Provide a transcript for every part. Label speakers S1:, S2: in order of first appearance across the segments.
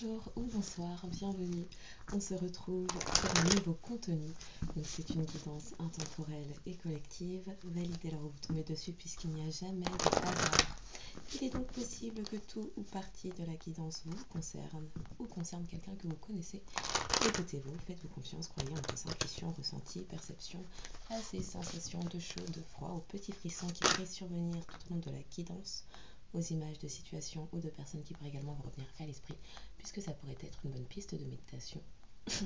S1: Bonjour ou bonsoir, bienvenue. On se retrouve pour un nouveau contenu. Donc c'est une guidance intemporelle et collective. Validez là où vous tombez dessus puisqu'il n'y a jamais de hasard. Il est donc possible que tout ou partie de la guidance vous concerne ou concerne quelqu'un que vous connaissez. Écoutez-vous, faites-vous confiance, croyez en vos intuitions, ressentis, perceptions, à ces sensations de chaud, de froid, aux petits frissons qui pourraient survenir tout au long de la guidance, aux images de situations ou de personnes qui pourraient également vous revenir à l'esprit, puisque ça pourrait être une bonne piste de méditation. Je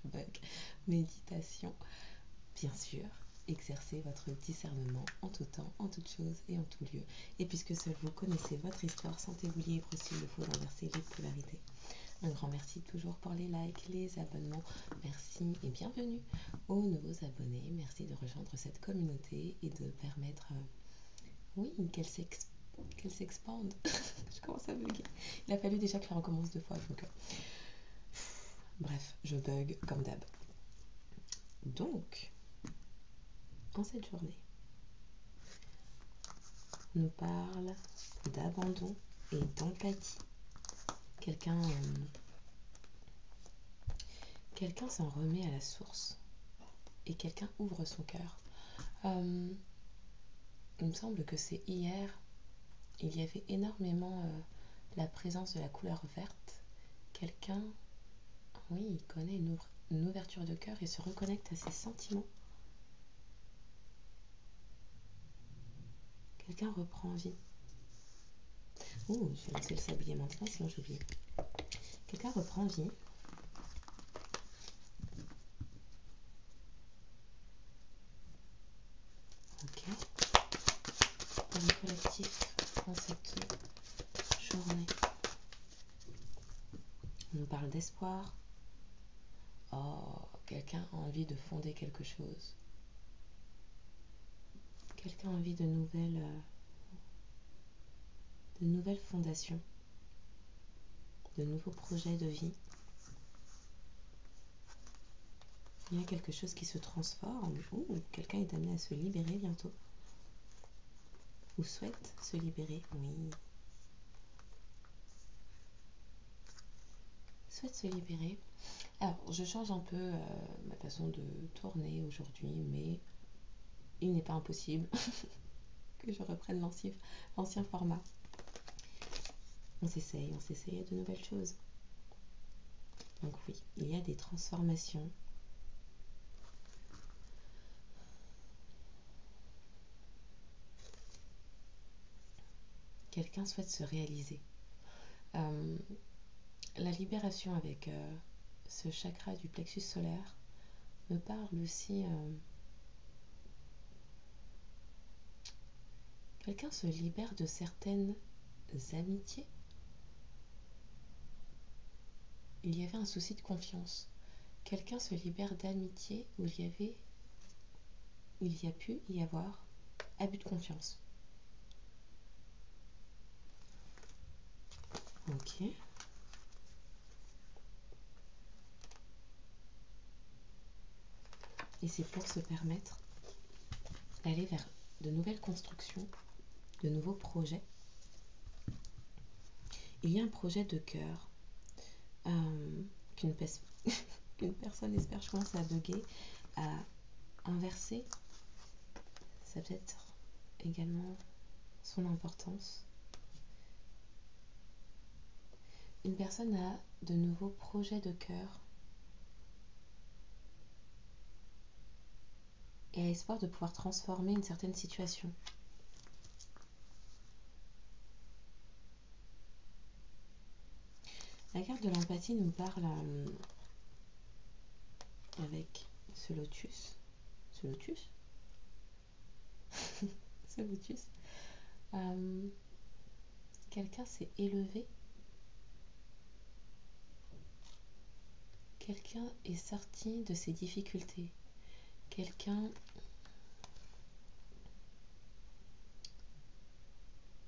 S1: bug. Méditation, bien sûr. Exercez votre discernement en tout temps, en toute chose et en tout lieu. Et puisque seul vous connaissez votre histoire, sentez-vous libre s'il le faut d'inverser les polarités. Un grand merci toujours pour les likes, les abonnements. Merci et bienvenue aux nouveaux abonnés. Merci de rejoindre cette communauté et de permettre, qu'elle s'expande. Je commence à bugger. Il a fallu déjà que je la recommence 2 fois. Donc, bref, je bug comme d'hab. Donc, en cette journée, on nous parle d'abandon et d'empathie. Quelqu'un s'en remet à la source et quelqu'un ouvre son cœur. Il me semble que c'est hier, il y avait énormément la présence de la couleur verte. Quelqu'un, il connaît une ouverture de cœur et se reconnecte à ses sentiments. Quelqu'un reprend vie. Je vais lancer le sablier maintenant, sinon j'oublie. Quelqu'un reprend vie. Ok. Pour le collectif, dans cette journée, on nous parle d'espoir. Quelqu'un a envie de fonder quelque chose. Quelqu'un a envie de nouvelles fondations, de nouveaux projets de vie. Il y a quelque chose qui se transforme. Quelqu'un est amené à se libérer bientôt. Ou souhaite se libérer. Oui. Souhaite se libérer. Alors, je change un peu ma façon de tourner aujourd'hui, mais il n'est pas impossible que je reprenne l'ancien format. On s'essaye de nouvelles choses. Donc oui, il y a des transformations. Quelqu'un souhaite se réaliser. La libération avec ce chakra du plexus solaire me parle aussi. Quelqu'un se libère de certaines amitiés. Il y avait un souci de confiance. Quelqu'un se libère d'amitiés où il y a pu y avoir abus de confiance. Ok. Et c'est pour se permettre d'aller vers de nouvelles constructions, de nouveaux projets. Il y a un projet de cœur qu'une personne, espère, je commence à bugger, à inverser. Ça peut être également son importance. Une personne a de nouveaux projets de cœur et a espoir de pouvoir transformer une certaine situation. La carte de l'empathie nous parle avec ce lotus. Quelqu'un s'est élevé. Quelqu'un est sorti de ses difficultés. Quelqu'un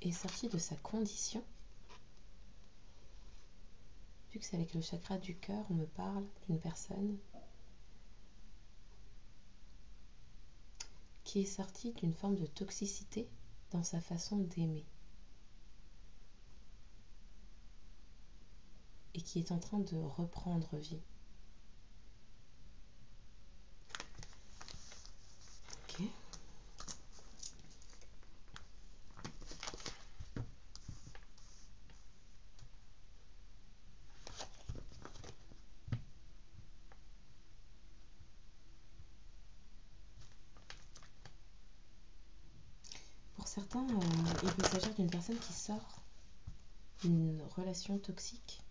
S1: est sorti de sa condition. Vu que c'est avec le chakra du cœur, on me parle d'une personne qui est sortie d'une forme de toxicité dans sa façon d'aimer. et qui est en train de reprendre vie. Ok. Pour certains, il peut s'agir d'une personne qui sort d'une relation toxique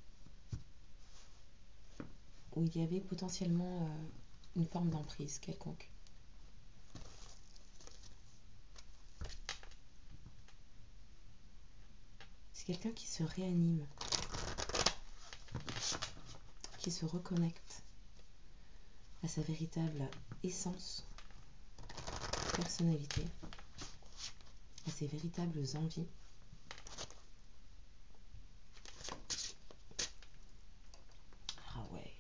S1: où il y avait potentiellement une forme d'emprise quelconque. C'est quelqu'un qui se réanime, qui se reconnecte à sa véritable essence, personnalité, à ses véritables envies. Ah ouais.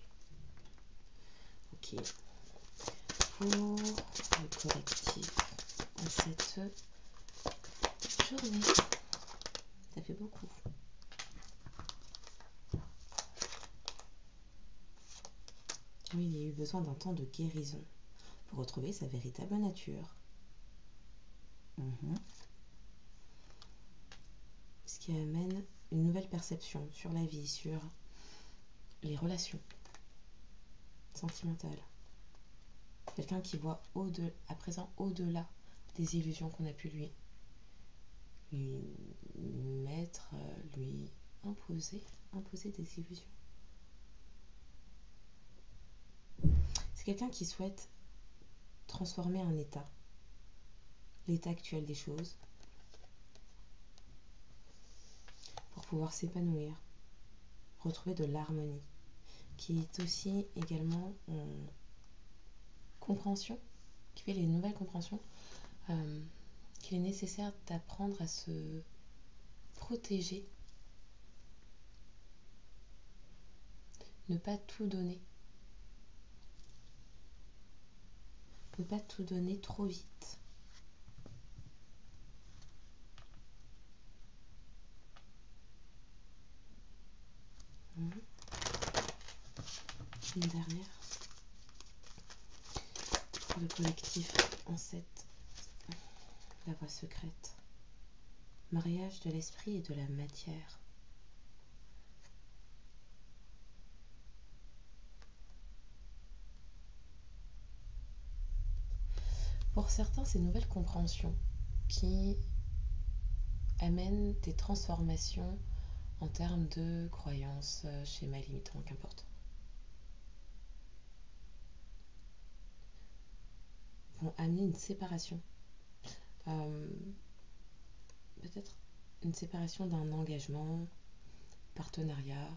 S1: Ok. Pour le collectif en cette journée, ça fait beaucoup. Oui, il y a eu besoin d'un temps de guérison pour retrouver sa véritable nature. Ce qui amène une nouvelle perception sur la vie, sur les relations sentimentales. Quelqu'un qui voit à présent au-delà des illusions qu'on a pu lui mettre, lui imposer des illusions. C'est quelqu'un qui souhaite transformer un état, l'état actuel des choses, pour pouvoir s'épanouir, retrouver de l'harmonie, qui est aussi également en compréhension, qui fait les nouvelles compréhensions, qu'il est nécessaire d'apprendre à se protéger, ne pas tout donner trop vite. Une dernière pour le collectif en 7, la voie secrète, mariage de l'esprit et de la matière. Pour certains, ces nouvelles compréhensions qui amènent des transformations en termes de croyances, schémas limitants, qu'importe, vont amener une séparation. Peut-être une séparation d'un engagement, partenariat,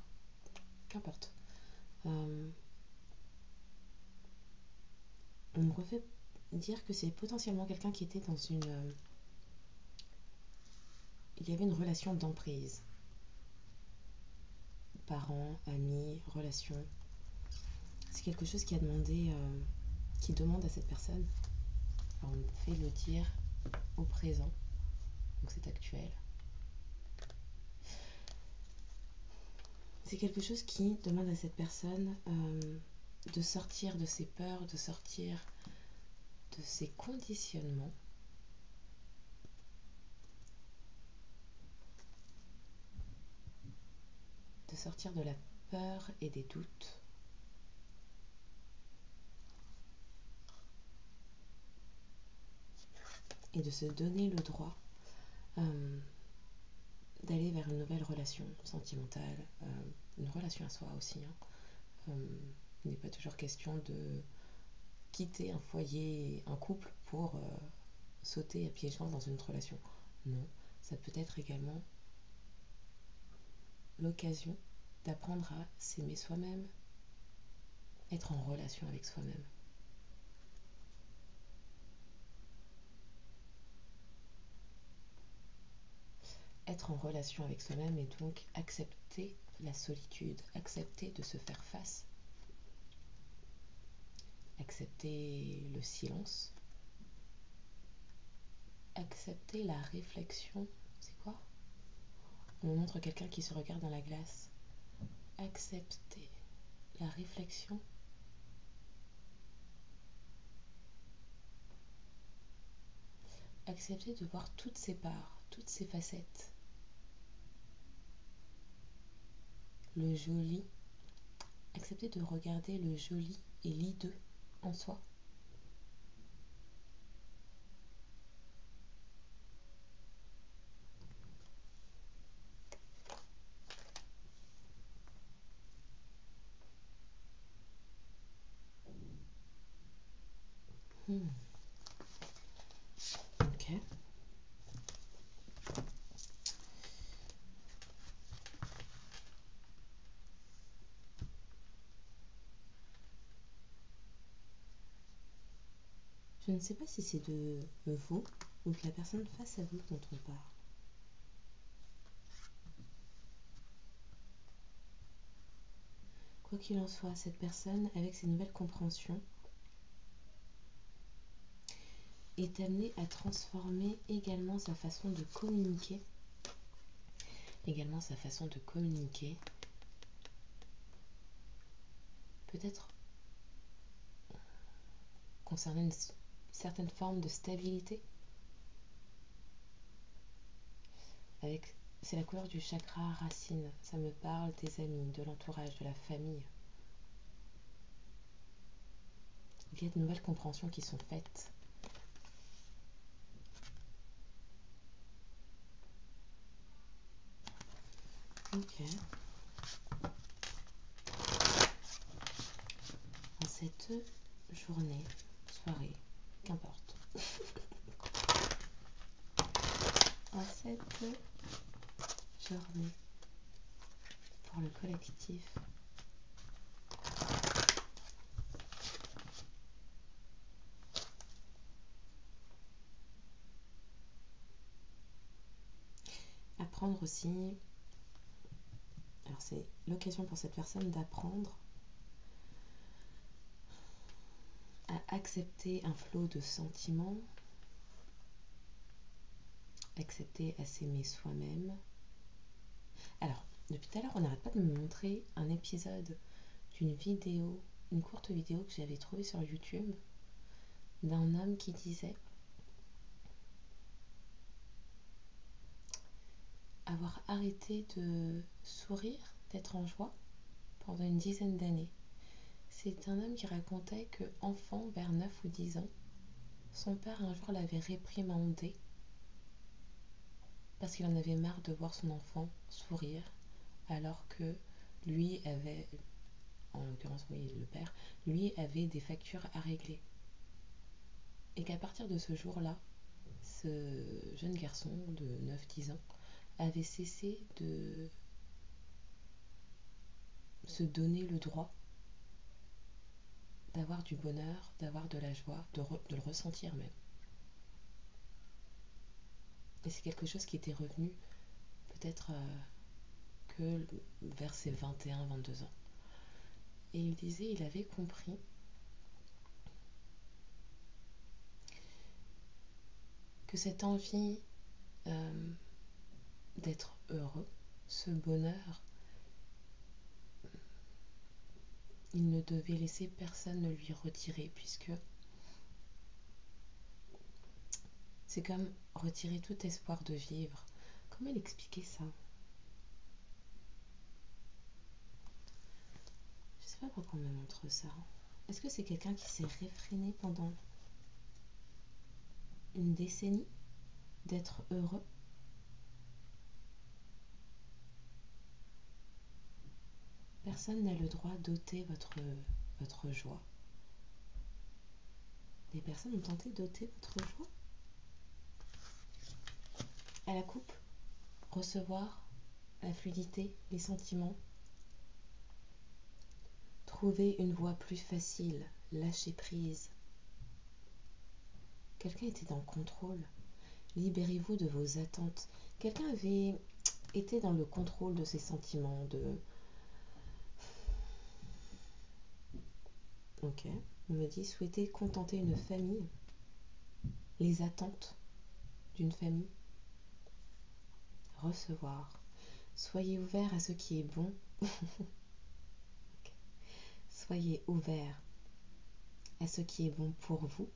S1: qu'importe. On me refait dire que c'est potentiellement quelqu'un qui était dans une... il y avait une relation d'emprise. Parents, amis, relations. C'est quelque chose qui a demandé... qui demande à cette personne. Alors, on fait le dire au présent. Donc c'est actuel. C'est quelque chose qui demande à cette personne de sortir de ses peurs, de sortir de ses conditionnements, de sortir de la peur et des doutes, et de se donner le droit d'aller vers une nouvelle relation sentimentale, une relation à soi aussi. Il n'est pas toujours question de quitter un foyer, un couple pour sauter à pieds joints dans une autre relation. Non, ça peut être également l'occasion d'apprendre à s'aimer soi-même, être en relation avec soi-même. Être en relation avec soi-même et donc accepter la solitude, accepter de se faire face, accepter le silence, accepter la réflexion. C'est quoi? On me montre quelqu'un qui se regarde dans la glace. accepter la réflexion, accepter de voir toutes ses parts, toutes ses facettes, le joli, accepter de regarder le joli et l'hideux en soi. Ok. Je ne sais pas si c'est de vous ou de la personne face à vous dont on parle. Quoi qu'il en soit, cette personne, avec ses nouvelles compréhensions, est amenée à transformer également sa façon de communiquer. Peut-être concernant une certaine forme de stabilité. C'est la couleur du chakra racine. Ça me parle des amis, de l'entourage, de la famille. Il y a de nouvelles compréhensions qui sont faites. Ok. En cette journée, soirée, qu'importe. En cette journée, pour le collectif, apprendre aussi, alors c'est l'occasion pour cette personne d'apprendre à accepter un flot de sentiments, accepter à s'aimer soi-même. Alors, depuis tout à l'heure, on n'arrête pas de me montrer un épisode d'une vidéo, une courte vidéo que j'avais trouvée sur YouTube, d'un homme qui disait avoir arrêté de sourire, d'être en joie pendant une dizaine d'années. C'est un homme qui racontait que, enfant, vers 9 ou 10 ans, son père un jour l'avait réprimandé parce qu'il en avait marre de voir son enfant sourire alors que lui avait, en l'occurrence oui le père, lui avait des factures à régler. Et qu'à partir de ce jour-là, ce jeune garçon de 9-10 ans avait cessé de se donner le droit d'avoir du bonheur, d'avoir de la joie, de le ressentir même. Et c'est quelque chose qui était revenu peut-être que vers ses 21-22 ans. Et il disait, il avait compris que cette envie d'être heureux, ce bonheur, il ne devait laisser personne le lui retirer, puisque c'est comme retirer tout espoir de vivre. Comment il expliquait ça? Je sais pas pourquoi on me montre ça. Est-ce que c'est quelqu'un qui s'est réfréné pendant une décennie d'être heureux? Personne n'a le droit d'ôter votre joie. Des personnes ont tenté d'ôter votre joie? À la coupe, recevoir la fluidité, les sentiments, trouver une voie plus facile, lâcher prise. Quelqu'un était dans le contrôle. Libérez-vous de vos attentes. Quelqu'un avait été dans le contrôle de ses sentiments, Ok, on me dit souhaiter contenter une famille, les attentes d'une famille, recevoir. Soyez ouvert à ce qui est bon. Soyez ouverts à ce qui est bon pour vous.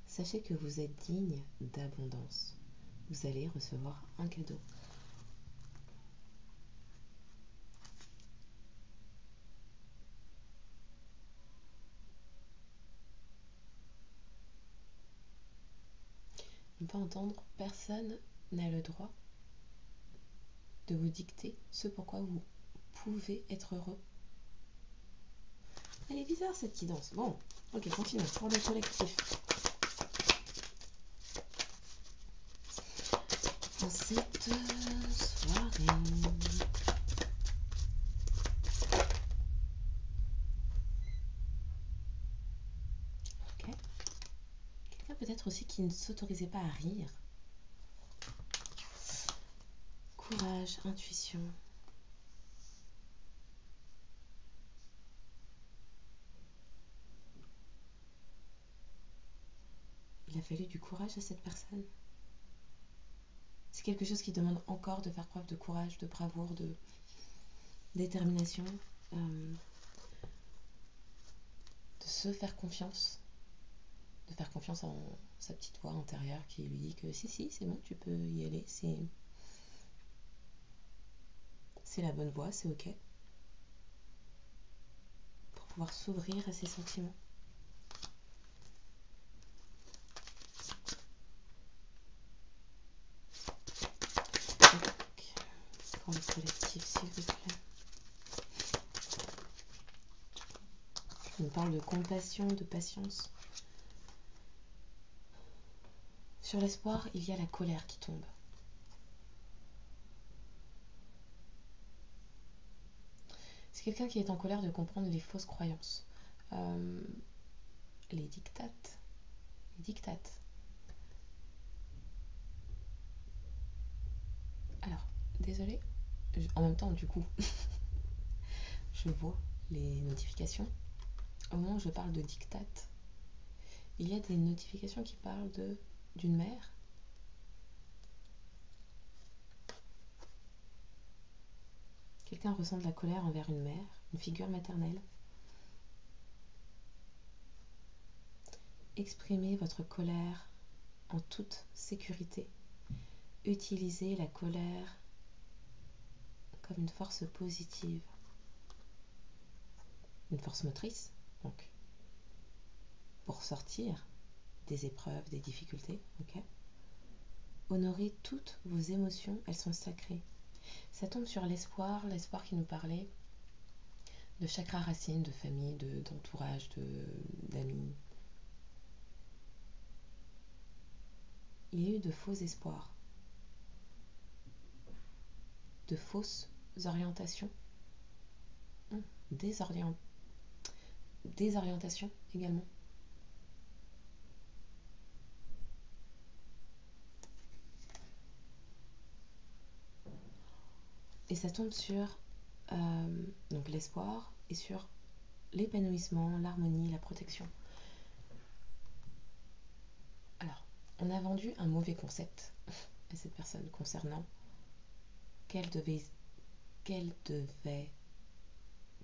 S1: Sachez que vous êtes digne d'abondance. Vous allez recevoir un cadeau. On peut entendre, personne n'a le droit de vous dicter ce pourquoi vous pouvez être heureux. Elle est bizarre cette guidance. Bon, ok, continuons pour le collectif. En cette soirée, ok. Quelqu'un peut-être aussi qui ne s'autorisait pas à rire. Courage, intuition. Il a fallu du courage à cette personne. C'est quelque chose qui demande encore de faire preuve de courage, de bravoure, de détermination, de se faire confiance, de faire confiance en sa petite voix intérieure qui lui dit que si, c'est bon, tu peux y aller, c'est la bonne voie, c'est ok. Pour pouvoir s'ouvrir à ses sentiments. Pour le collectif, s'il vous plaît. On parle de compassion, de patience. Sur l'espoir, il y a la colère qui tombe. C'est quelqu'un qui est en colère de comprendre les fausses croyances. Les dictates. Alors, désolée, en même temps, du coup, je vois les notifications. Au moment où je parle de dictates, il y a des notifications qui parlent d'une mère. Quelqu'un ressent de la colère envers une mère, une figure maternelle. Exprimez votre colère en toute sécurité. Utilisez la colère comme une force positive. Une force motrice, donc, pour sortir des épreuves, des difficultés, ok ? Honorez toutes vos émotions, elles sont sacrées. Ça tombe sur l'espoir qui nous parlait de chakra racine, de famille, d'entourage, d'amis. Il y a eu de faux espoirs, de fausses orientations, désorientation également. Et ça tombe sur donc l'espoir et sur l'épanouissement, l'harmonie, la protection. Alors, on a vendu un mauvais concept à cette personne concernant quelle devait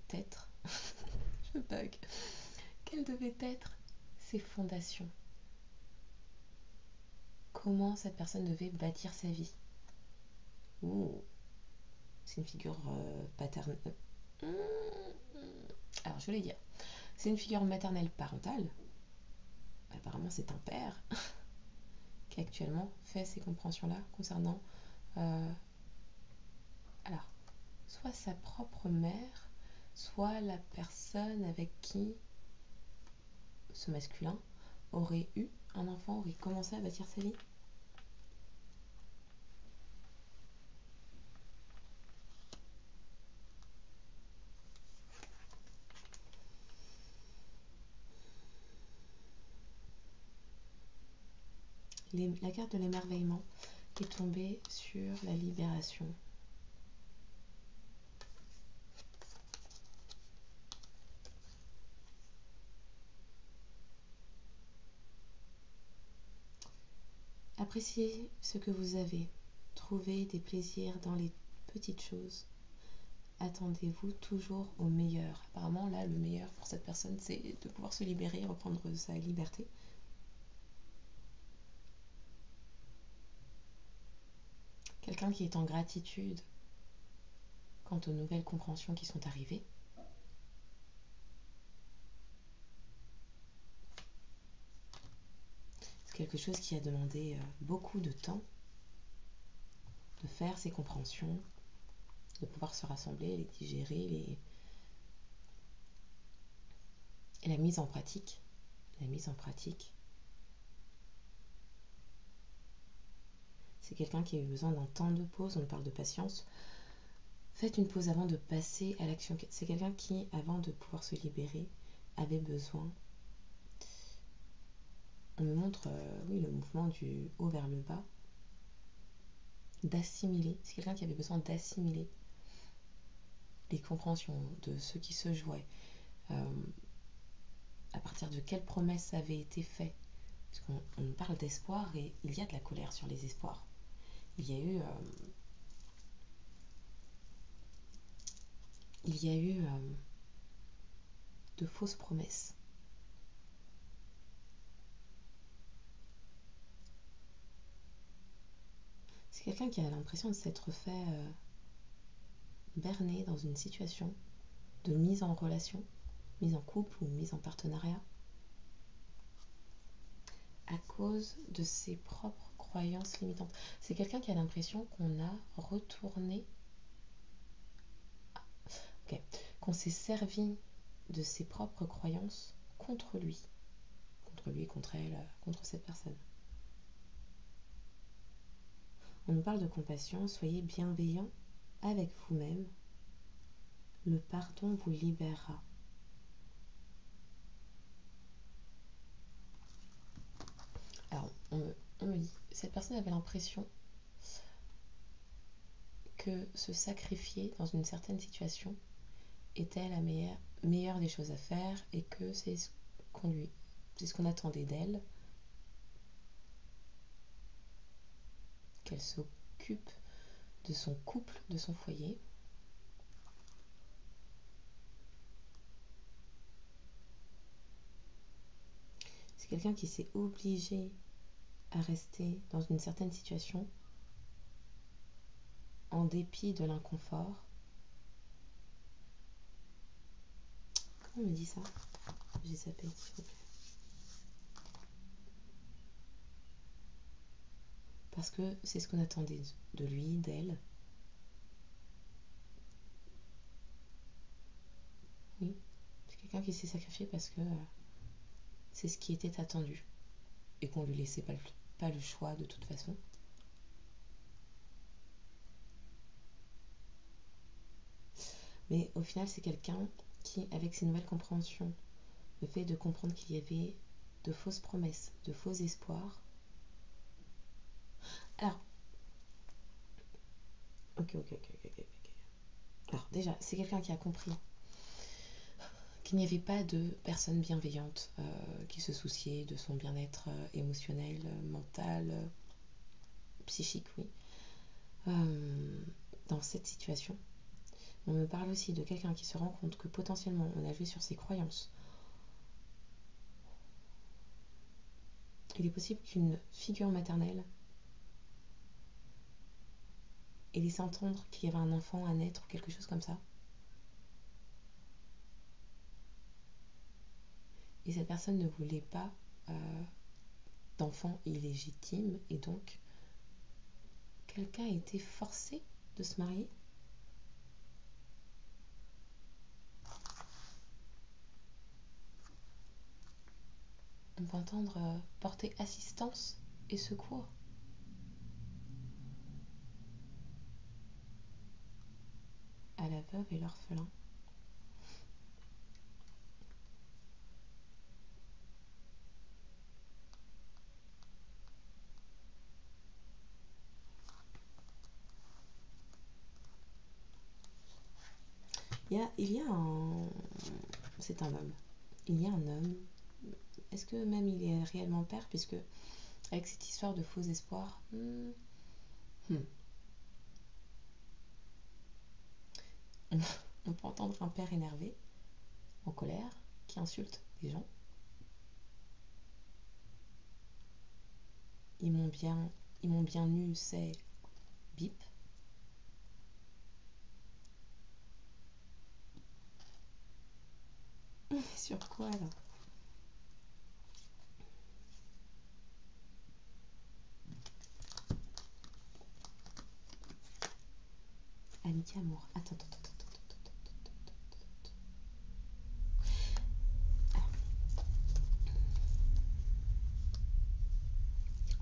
S1: être, je bug, quelles devaient être ses fondations. Comment cette personne devait bâtir sa vie. C'est une figure paternelle. Alors, je vais dire. C'est une figure maternelle parentale. Apparemment, c'est un père qui actuellement fait ces compréhensions-là concernant alors, soit sa propre mère, soit la personne avec qui ce masculin aurait eu un enfant, aurait commencé à bâtir sa vie. La carte de l'émerveillement est tombée sur la libération. Appréciez ce que vous avez. Trouvez des plaisirs dans les petites choses. attendez-vous toujours au meilleur. Apparemment, là, le meilleur pour cette personne, c'est de pouvoir se libérer, reprendre sa liberté. Quelqu'un qui est en gratitude quant aux nouvelles compréhensions qui sont arrivées. C'est quelque chose qui a demandé beaucoup de temps de faire ces compréhensions, de pouvoir se rassembler, les digérer, et la mise en pratique. C'est quelqu'un qui a eu besoin d'un temps de pause, on parle de patience. Faites une pause avant de passer à l'action. C'est quelqu'un qui, avant de pouvoir se libérer, avait besoin. On me montre le mouvement du haut vers le bas, d'assimiler. C'est quelqu'un qui avait besoin d'assimiler les compréhensions de ce qui se jouait, à partir de quelles promesses avaient été faites. Parce qu'on parle d'espoir et il y a de la colère sur les espoirs. Il y a eu de fausses promesses. C'est quelqu'un qui a l'impression de s'être fait berner dans une situation de mise en relation, mise en couple ou mise en partenariat, à cause de ses propres croyances limitantes. C'est quelqu'un qui a l'impression qu'on a retourné, qu'on s'est servi de ses propres croyances contre lui, contre elle, contre cette personne. On nous parle de compassion, soyez bienveillant avec vous-même, le pardon vous libérera. Alors, on me dit, cette personne avait l'impression que se sacrifier dans une certaine situation était la meilleure des choses à faire et que c'est ce qu'on attendait d'elle, qu'elle s'occupe de son couple, de son foyer. C'est quelqu'un qui s'est obligé à rester dans une certaine situation en dépit de l'inconfort. Comment on me dit ça? J'ai zappé, s'il vous plaît. Parce que c'est ce qu'on attendait de lui, d'elle. Oui, c'est quelqu'un qui s'est sacrifié parce que c'est ce qui était attendu et qu'on lui laissait pas le choix de toute façon. Mais au final, c'est quelqu'un qui, avec ses nouvelles compréhensions, le fait de comprendre qu'il y avait de fausses promesses, de faux espoirs. Alors, ok. Alors déjà, c'est quelqu'un qui a compris qu'il n'y avait pas de personne bienveillante qui se souciait de son bien-être émotionnel, mental, psychique, oui, dans cette situation. On me parle aussi de quelqu'un qui se rend compte que potentiellement on a joué sur ses croyances. Il est possible qu'une figure maternelle ait laissé entendre qu'il y avait un enfant à naître ou quelque chose comme ça. Et cette personne ne voulait pas d'enfant illégitime et donc quelqu'un a été forcé de se marier. On peut entendre porter assistance et secours. À la veuve et l'orphelin. Il y a un... C'est un homme. Il y a un homme. Est-ce que même il est réellement père, puisque avec cette histoire de faux espoirs, On peut entendre un père énervé, en colère, qui insulte des gens. Ils m'ont bien eu, c'est bip. Sur quoi là? Amitié, amour. Attends.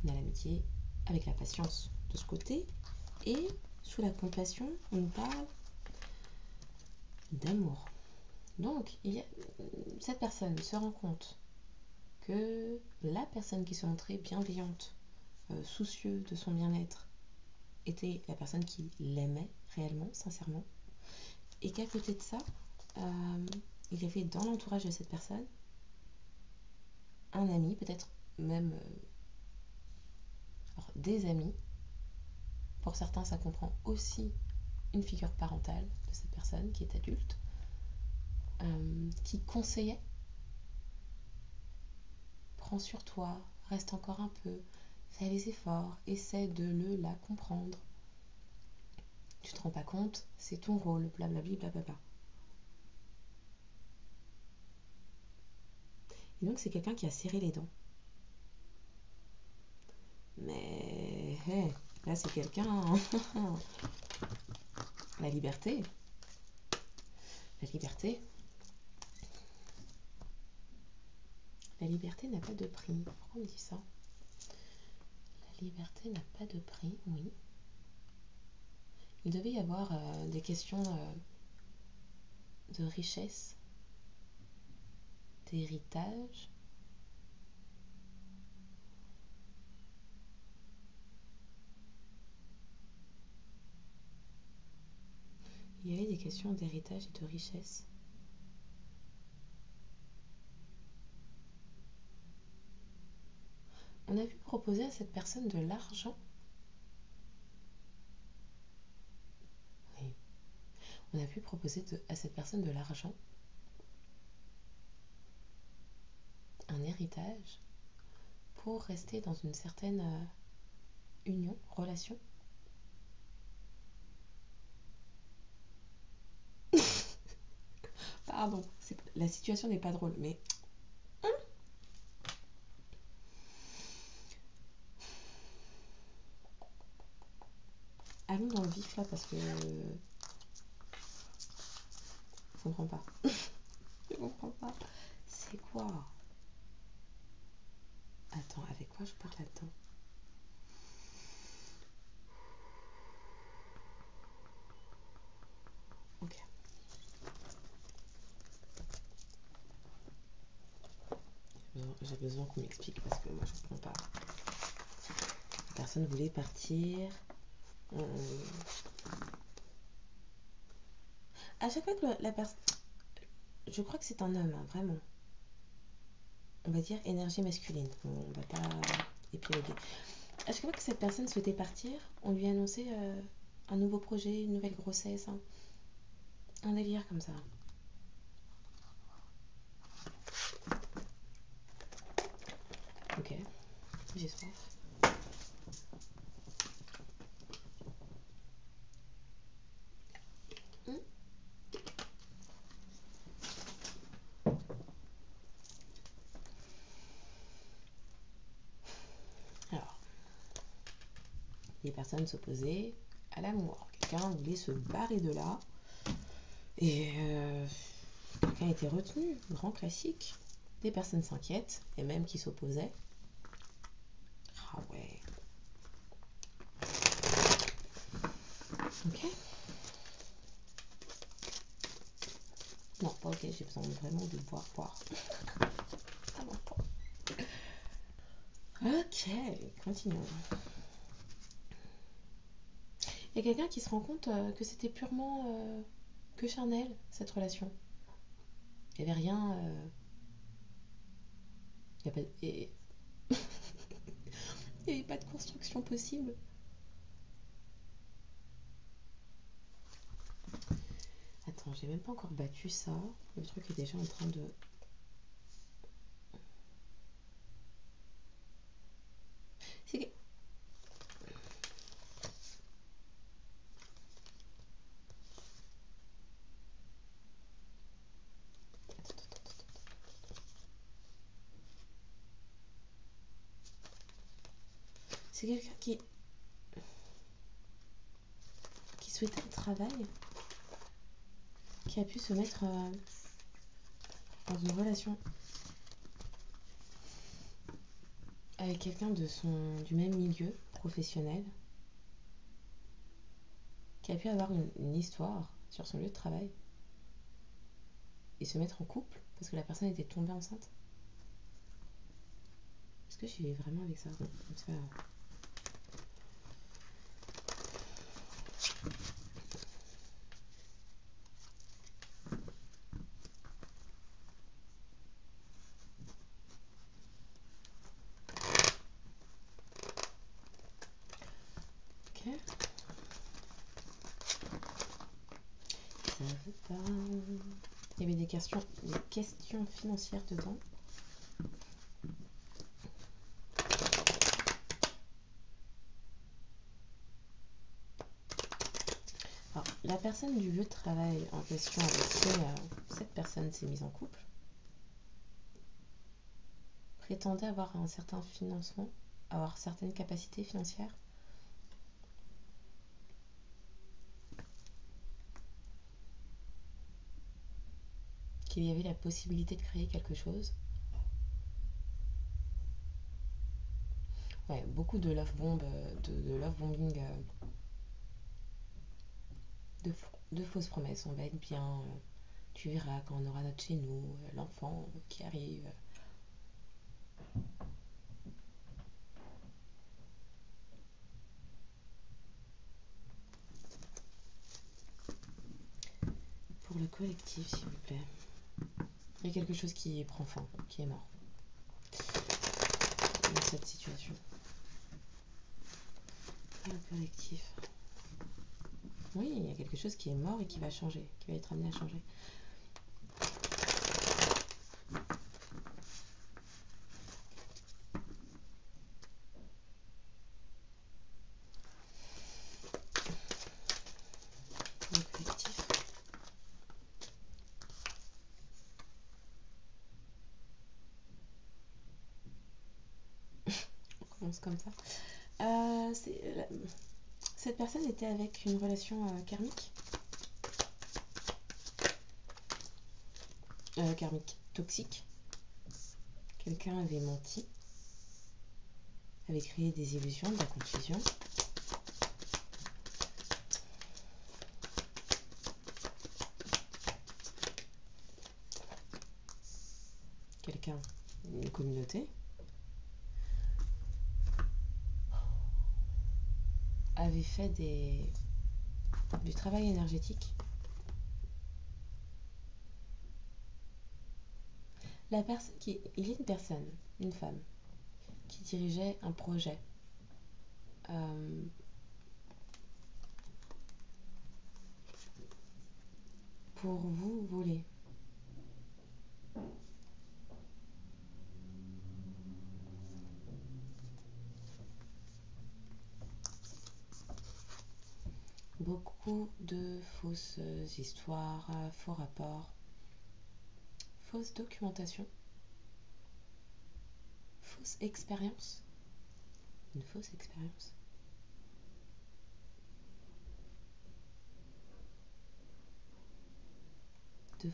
S1: On a l'amitié avec la patience de ce côté. Et sous la compassion, on parle d'amour. Donc, cette personne se rend compte que la personne qui se montrait bienveillante, soucieuse de son bien-être, était la personne qui l'aimait réellement, sincèrement. Et qu'à côté de ça, il y avait dans l'entourage de cette personne un ami, peut-être même des amis. Pour certains, ça comprend aussi une figure parentale de cette personne qui est adulte, qui conseillait: prends sur toi, reste encore un peu, fais les efforts, essaie de la comprendre. Tu te rends pas compte, c'est ton rôle, blablabla, blablabla. Et donc c'est quelqu'un qui a serré les dents. Mais hey, là c'est quelqu'un... La liberté. La liberté. La liberté n'a pas de prix. Pourquoi on me dit ça? La liberté n'a pas de prix, oui. Il devait y avoir des questions de richesse, d'héritage. Il y avait des questions d'héritage et de richesse. On a pu proposer à cette personne de l'argent. Oui. On a pu proposer à cette personne de l'argent, un héritage, pour rester dans une certaine union, relation. Pardon, la situation n'est pas drôle, mais... Allons dans le vif là, parce que... Je comprends pas. Je comprends pas. C'est quoi? Attends, avec quoi je parle là-dedans? Ok. J'ai besoin qu'on m'explique parce que moi je comprends pas. La personne voulait partir. À chaque fois que la personne... Je crois que c'est un homme, hein, vraiment. On va dire énergie masculine. On va pas épiloguer. À chaque fois que cette personne souhaitait partir, on lui annonçait un nouveau projet, une nouvelle grossesse. Hein. Un délire comme ça. Ok, j'ai soif. Alors, les personnes s'opposaient à l'amour. Quelqu'un voulait se barrer de là. Et quelqu'un était retenu. Grand classique. Des personnes s'inquiètent, et même qui s'opposaient. Ah ouais. Ok. Non, pas ok, j'ai besoin vraiment de boire. Vraiment pas. Ok, continuons. Il y a quelqu'un qui se rend compte que c'était purement que charnel, cette relation. Il n'y avait rien... il n'y avait pas de construction possible. Attends, j'ai même pas encore battu ça. Le truc est déjà en train de... C'est que... C'est quelqu'un qui souhaitait un travail, qui a pu se mettre dans une relation avec quelqu'un du même milieu professionnel, qui a pu avoir une histoire sur son lieu de travail et se mettre en couple parce que la personne était tombée enceinte. Est-ce que j'y vais vraiment avec ça? Non, c'est pas grave. Ok. Ça veut pas. Il y avait des questions financières dedans. Alors, la personne du lieu de travail en question avec qui cette personne s'est mise en couple prétendait avoir un certain financement, avoir certaines capacités financières. Qu'il y avait la possibilité de créer quelque chose. Ouais, beaucoup de love bomb, de love bombing, de fausses promesses. On va être bien, tu verras quand on aura notre chez nous, l'enfant qui arrive. Pour le collectif, s'il vous plaît. Il y a quelque chose qui prend fin, qui est mort dans cette situation. Et le collectif. Oui, il y a quelque chose qui est mort et qui va changer, qui va être amené à changer. Pour le collectif. On commence comme ça. Cette personne était avec une relation karmique. Karmique, toxique. Quelqu'un avait menti, avait créé des illusions, de la confusion. Quelqu'un, une communauté, avait fait du travail énergétique. Il est une personne, une femme, qui dirigeait un projet pour vous voler. Beaucoup de fausses histoires, faux rapports, fausse documentation, fausse expérience. Une fausse expérience. De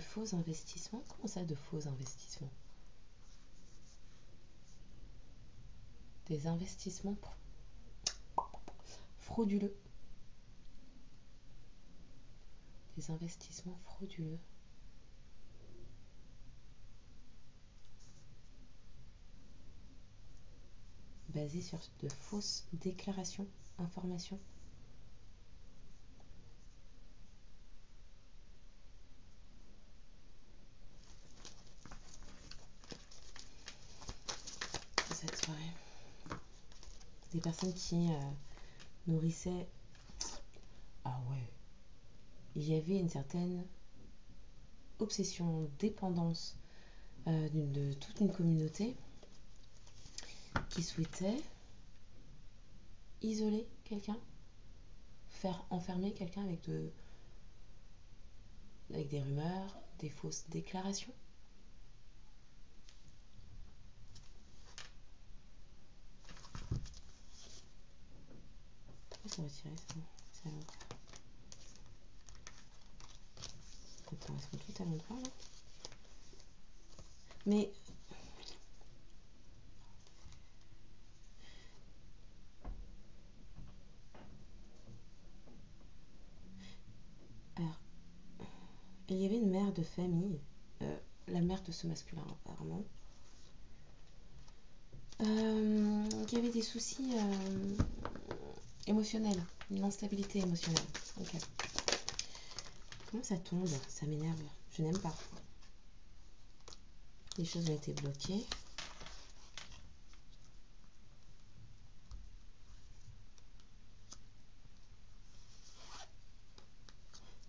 S1: faux investissements. Comment ça, de faux investissements? Des investissements frauduleux. Des investissements frauduleux. Basés sur de fausses déclarations, informations. Cette soirée. Des personnes qui nourrissaient... Ah ouais. il y avait une certaine obsession, dépendance de toute une communauté qui souhaitait isoler quelqu'un, faire enfermer quelqu'un avec des rumeurs, des fausses déclarations. Pourquoi c'est retiré ça? C'est à l'endroit. Attends, elles sont toutes à l'endroit là. Mais alors, il y avait une mère de famille, la mère de ce masculin apparemment, qui avait des soucis émotionnels, une instabilité émotionnelle. Ok. Comment ça tombe? Ça m'énerve. Je n'aime pas. Les choses ont été bloquées.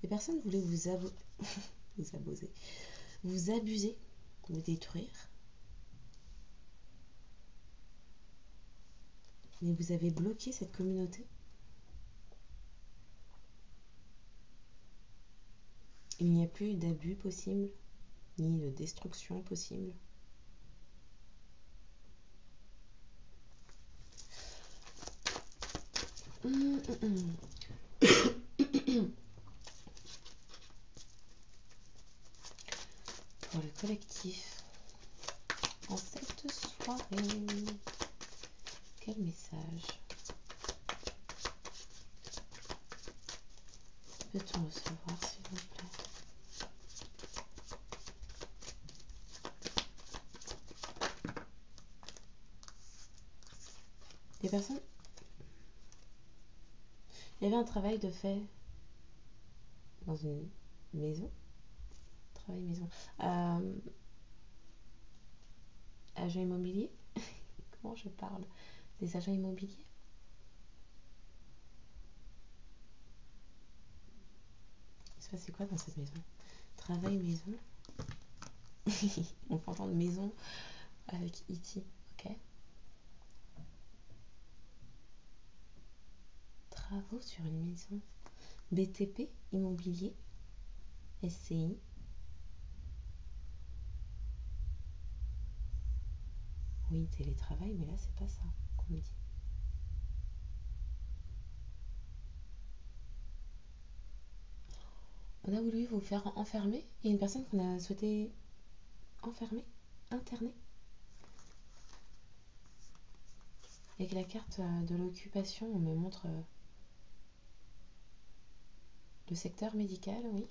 S1: Les personnes voulaient vous abuser, vous détruire. Mais vous avez bloqué cette communauté. Il n'y a plus d'abus possible, ni de destruction possible. Pour le collectif, en cette soirée, quel message peut-on recevoir, s'il vous plaît? Les personnes... Il y avait un travail de fait dans une maison. Travail maison. Agent immobilier. Comment je parle? Des agents immobiliers. Il se passait quoi dans cette maison? Travail maison. On peut entendre maison avec E.T. Ok. Travaux sur une maison. BTP, immobilier. SCI. Oui, télétravail, mais là, c'est pas ça qu'on me dit. On a voulu vous faire enfermer. Il y a une personne qu'on a souhaité enfermer, interner. Avec la carte de l'occupation, on me montre le secteur médical, oui.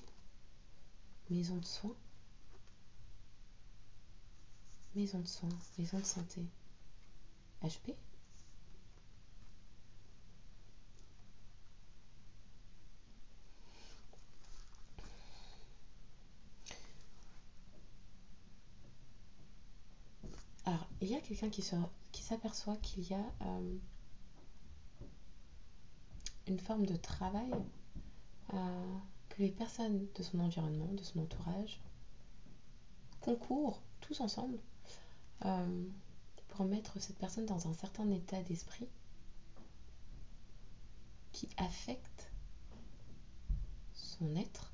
S1: Maison de soins. Maison de soins, maison de santé. HP. Alors, il y a quelqu'un qui s'aperçoit qu'il y a une forme de travail que les personnes de son environnement, de son entourage, concourent tous ensemble pour mettre cette personne dans un certain état d'esprit qui affecte son être,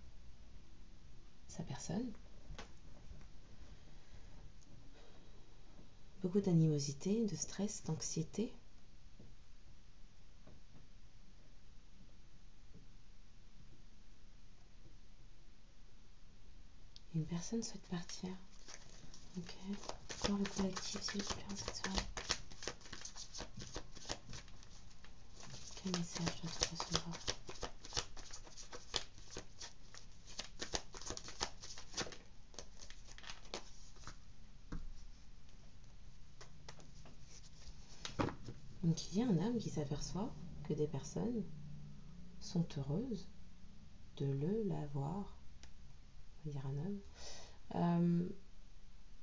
S1: sa personne. Beaucoup d'animosité, de stress, d'anxiété. Une personne souhaite partir. Ok. Encore le collectif, s'il vous plaît, en cette soirée. Quel message doit-on recevoir? Donc il y a un homme qui s'aperçoit que des personnes sont heureuses de l'avoir, on va dire un homme,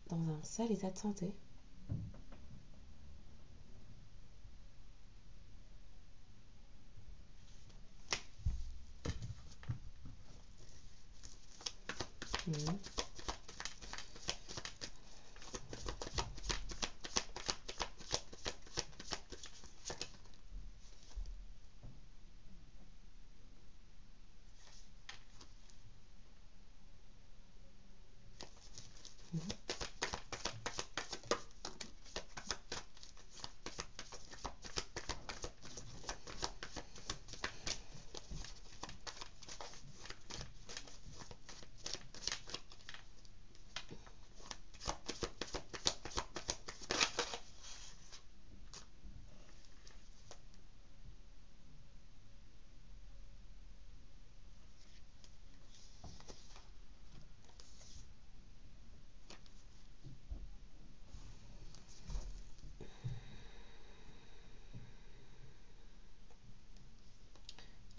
S1: dans un sale état de santé. Mhm.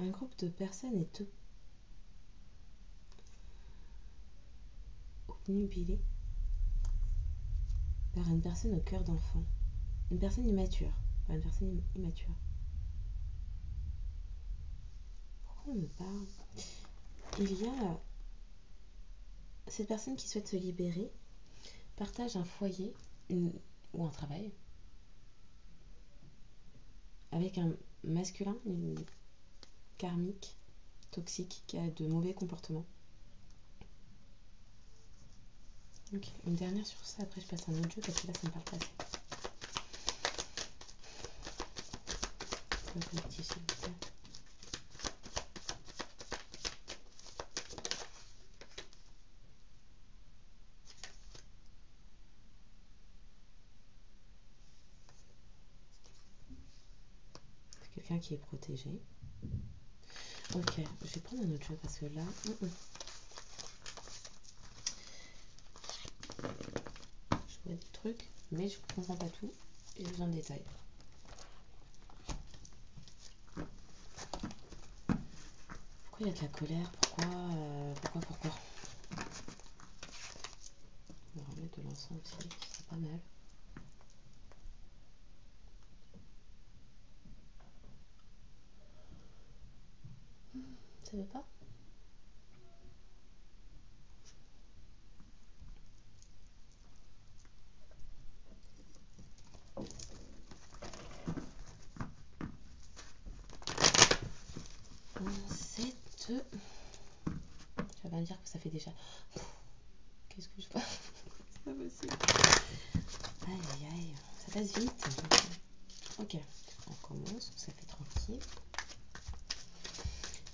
S1: Un groupe de personnes est obnubilé par une personne au cœur d'enfant. Une personne immature. Par une personne immature. Pourquoi on me parle? Il y a cette personne qui souhaite se libérer, partage un foyer ou un travail avec un masculin karmique, toxique, qui a de mauvais comportements. Ok, une dernière sur ça, après je passe à un autre jeu parce que là ça me parle pas assez. C'est quelqu'un qui est protégé. Ok, je vais prendre un autre jeu parce que là... Je vois des trucs, mais je comprends pas tout et j'ai besoin de détails. Pourquoi il y a de la colère? Pourquoi On va remettre de l'encens aussi, c'est pas mal. Ça veut pas? Ça va me dire que ça fait déjà... Qu'est-ce que je vois? C'est pas possible. Aïe aïe, ça passe vite. Ok, on commence, ça fait tranquille.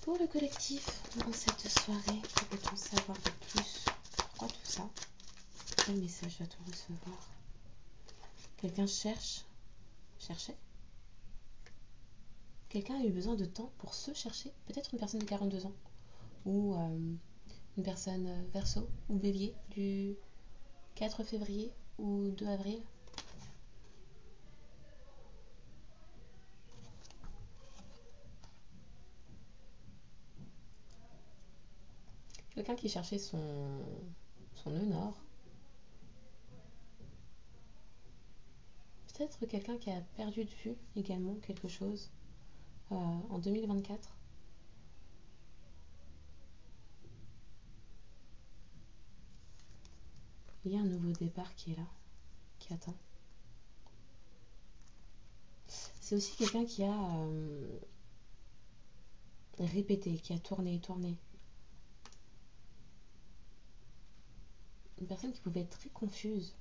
S1: Pour le collectif, dans cette soirée, que peut-on savoir de plus? Pourquoi tout ça? Quel message va-t-on recevoir? Quelqu'un cherchait? Quelqu'un a eu besoin de temps pour se chercher? Peut-être une personne de 42 ans ou une personne Verseau ou Bélier du 4 février ou 2 avril. Quelqu'un qui cherchait son nœud nord. Peut-être quelqu'un qui a perdu de vue également quelque chose en 2024. Il y a un nouveau départ qui est là, qui attend. C'est aussi quelqu'un qui a répété, qui a tourné. Une personne qui pouvait être très confuse.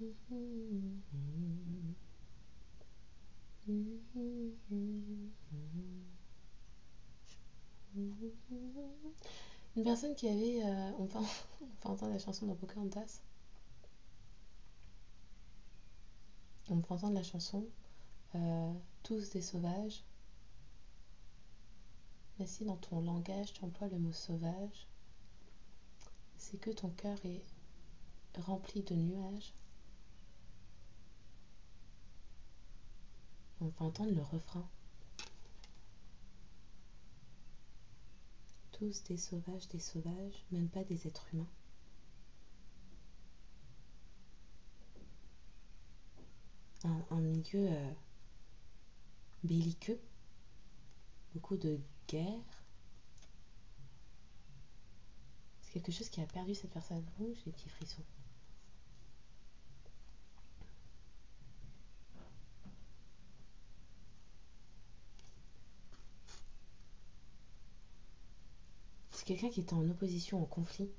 S1: Une personne qui avait... on peut entendre la chanson dans Pocahontas. On peut entendre la chanson Tous des sauvages. Mais si dans ton langage tu emploies le mot sauvage, c'est que ton cœur est rempli de nuages. On peut entendre le refrain. Tous des sauvages, même pas des êtres humains. Un milieu belliqueux. beaucoup de guerre. C'est quelque chose qui a perdu cette personne. Ouh, j'ai des petits frissons. C'est quelqu'un qui était en opposition, en conflit,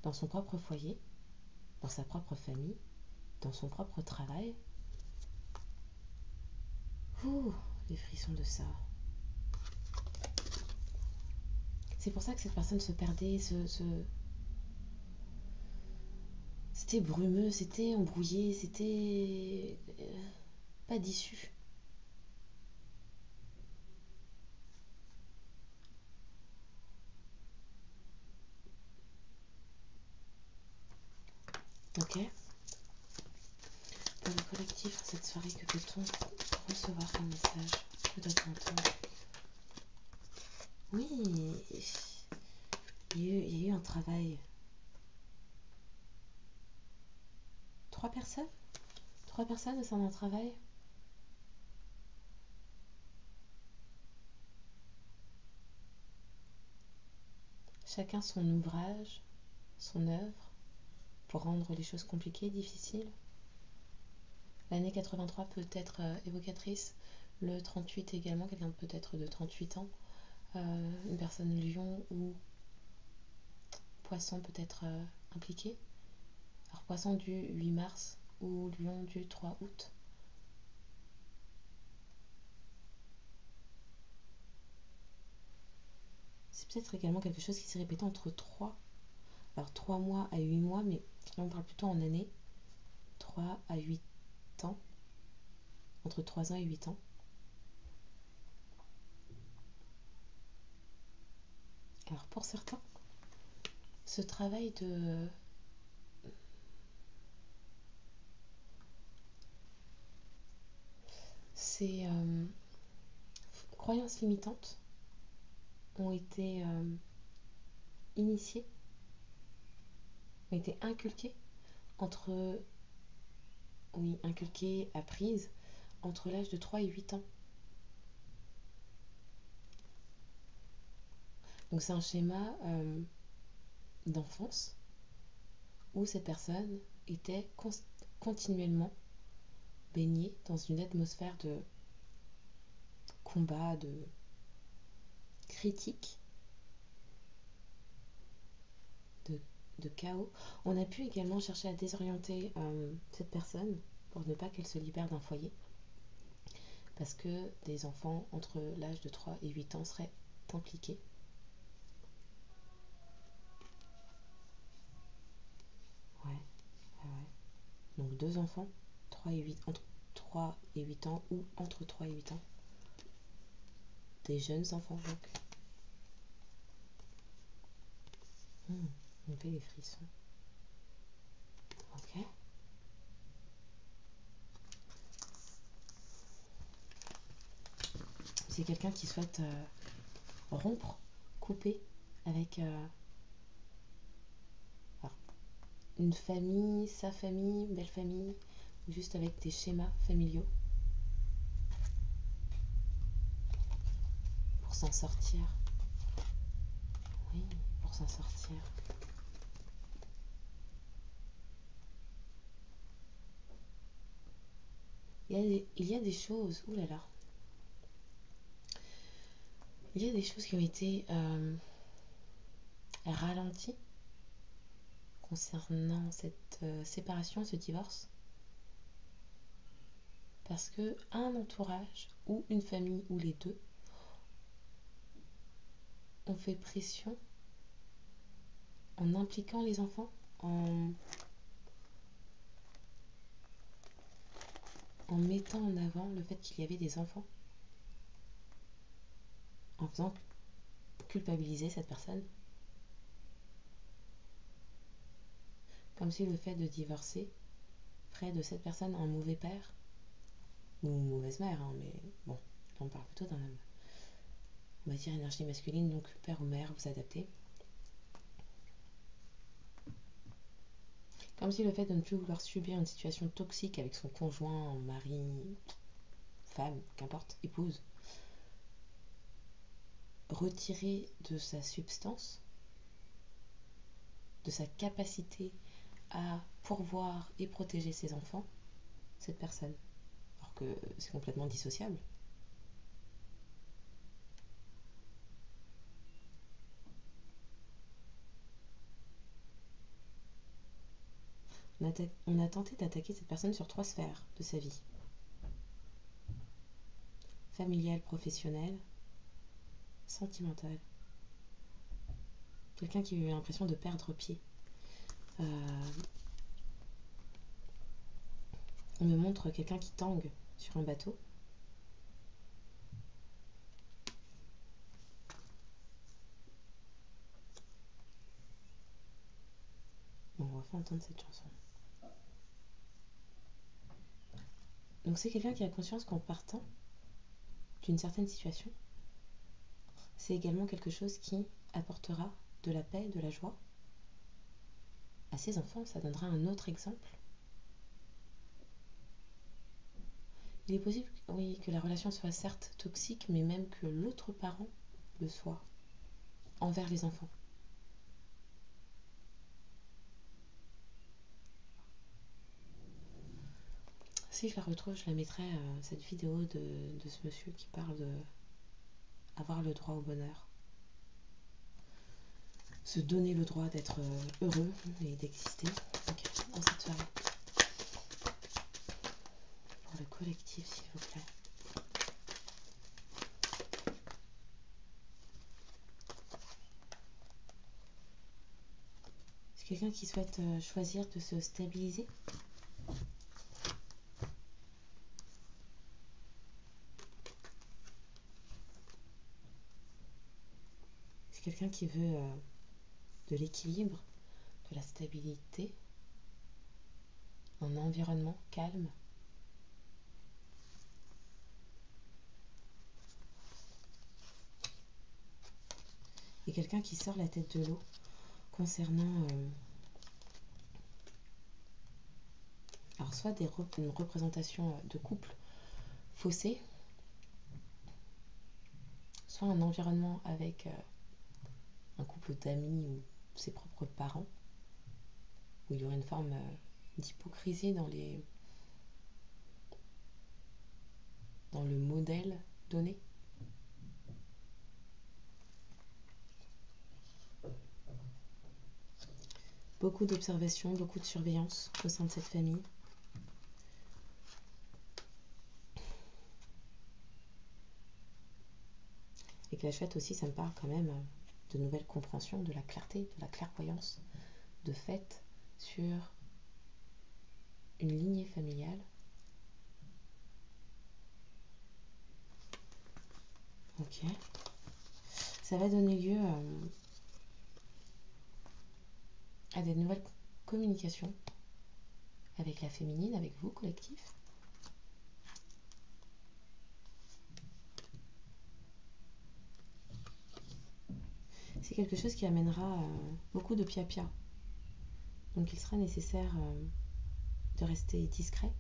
S1: dans son propre foyer, dans sa propre famille, dans son propre travail. Ouh, les frissons de ça. C'est pour ça que cette personne se perdait, c'était brumeux, c'était embrouillé, c'était pas d'issue. Ok. Pour le collectif, cette soirée, que peut-on recevoir comme message? Que doit-on entendre? Oui, il y a eu un travail. 3 personnes? 3 personnes au sein d'un travail? Chacun son ouvrage, son œuvre, pour rendre les choses compliquées, difficiles. L'année 83 peut être évocatrice, le 38 également, quelqu'un peut-être de 38 ans, une personne lion ou poisson peut être impliquée. Alors poisson du 8 mars ou lion du 3 août. C'est peut-être également quelque chose qui s'est répété entre 3 mois à 8 mois, mais là on parle plutôt en années, 3 à 8 ans, entre 3 ans et 8 ans. Alors pour certains, ce travail de ces croyances limitantes ont été initiées, ont été inculquées apprises entre l'âge de 3 et 8 ans. Donc c'est un schéma d'enfance où cette personne était continuellement baignée dans une atmosphère de combat, de critique, de chaos. On a pu également chercher à désorienter cette personne pour ne pas qu'elle se libère d'un foyer, parce que des enfants entre l'âge de 3 et 8 ans seraient impliqués. Ouais, ouais, ouais. Donc 2 enfants, entre 3 et 8 ans ou entre 3 et 8 ans. Des jeunes enfants donc. On me fait des frissons. Ok. C'est quelqu'un qui souhaite rompre, couper avec une famille, sa famille, une belle famille, ou juste avec des schémas familiaux pour s'en sortir. Oui, pour s'en sortir. Il y a des choses, ouh là là, il y a des choses qui ont été ralenties concernant cette séparation, ce divorce, parce que un entourage ou une famille ou les deux ont fait pression en impliquant les enfants, en mettant en avant le fait qu'il y avait des enfants, en faisant culpabiliser cette personne, comme si le fait de divorcer ferait de cette personne un mauvais père ou une mauvaise mère, hein, mais bon, là on parle plutôt d'un homme. On va dire énergie masculine, donc père ou mère, vous adaptez. Comme si le fait de ne plus vouloir subir une situation toxique avec son conjoint, mari, femme, qu'importe, épouse, retirée de sa substance, de sa capacité à pourvoir et protéger ses enfants, cette personne. Alors que c'est complètement dissociable. On a tenté d'attaquer cette personne sur 3 sphères de sa vie. Familiale, professionnelle, sentimentale. Quelqu'un qui a eu l'impression de perdre pied. On me montre quelqu'un qui tangue sur un bateau. Bon, on va pas entendre cette chanson. Donc c'est quelqu'un qui a conscience qu'en partant d'une certaine situation, c'est également quelque chose qui apportera de la paix, de la joie à ses enfants. Ça donnera un autre exemple. Il est possible, oui, que la relation soit certes toxique, mais même que l'autre parent le soit envers les enfants. Si je la retrouve, je la mettrai, cette vidéo de ce monsieur qui parle de avoir le droit au bonheur. Se donner le droit d'être heureux et d'exister. Ok, en cette soirée. Pour le collectif, s'il vous plaît. C'est quelqu'un qui souhaite choisir de se stabiliser. C'est quelqu'un qui veut de l'équilibre, de la stabilité, un environnement calme. Et quelqu'un qui sort la tête de l'eau concernant alors soit une représentation de couple faussé, soit un environnement avec un couple d'amis ou ses propres parents, où il y aurait une forme d'hypocrisie dans le modèle donné. Beaucoup d'observation, beaucoup de surveillance au sein de cette famille. Et que la chouette aussi, ça me parle quand même de nouvelles compréhensions, de la clarté, de la clairvoyance, de fait sur une lignée familiale. Ok. Ça va donner lieu à des nouvelles communications avec la féminine, avec vous, collectif. C'est quelque chose qui amènera beaucoup de pia-pia. Donc il sera nécessaire de rester discret,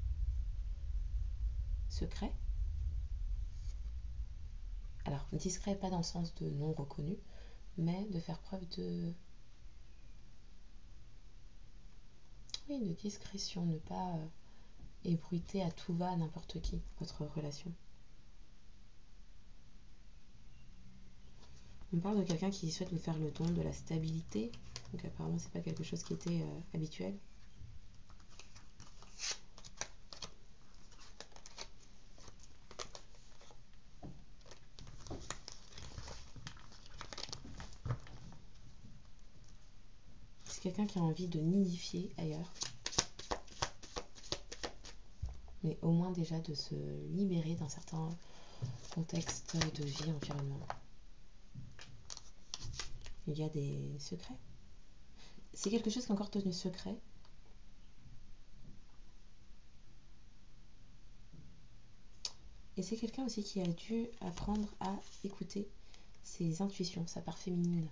S1: secret. Alors discret pas dans le sens de non reconnu, mais de faire preuve de discrétion, ne pas ébruiter à tout va n'importe qui votre relation. On parle de quelqu'un qui souhaite vous faire le don de la stabilité, donc apparemment c'est pas quelque chose qui était habituel. C'est quelqu'un qui a envie de nidifier ailleurs, mais au moins déjà de se libérer d'un certain contexte de vie, environnement. Il y a des secrets. C'est quelque chose qui est encore tenu secret. Et c'est quelqu'un aussi qui a dû apprendre à écouter ses intuitions, sa part féminine.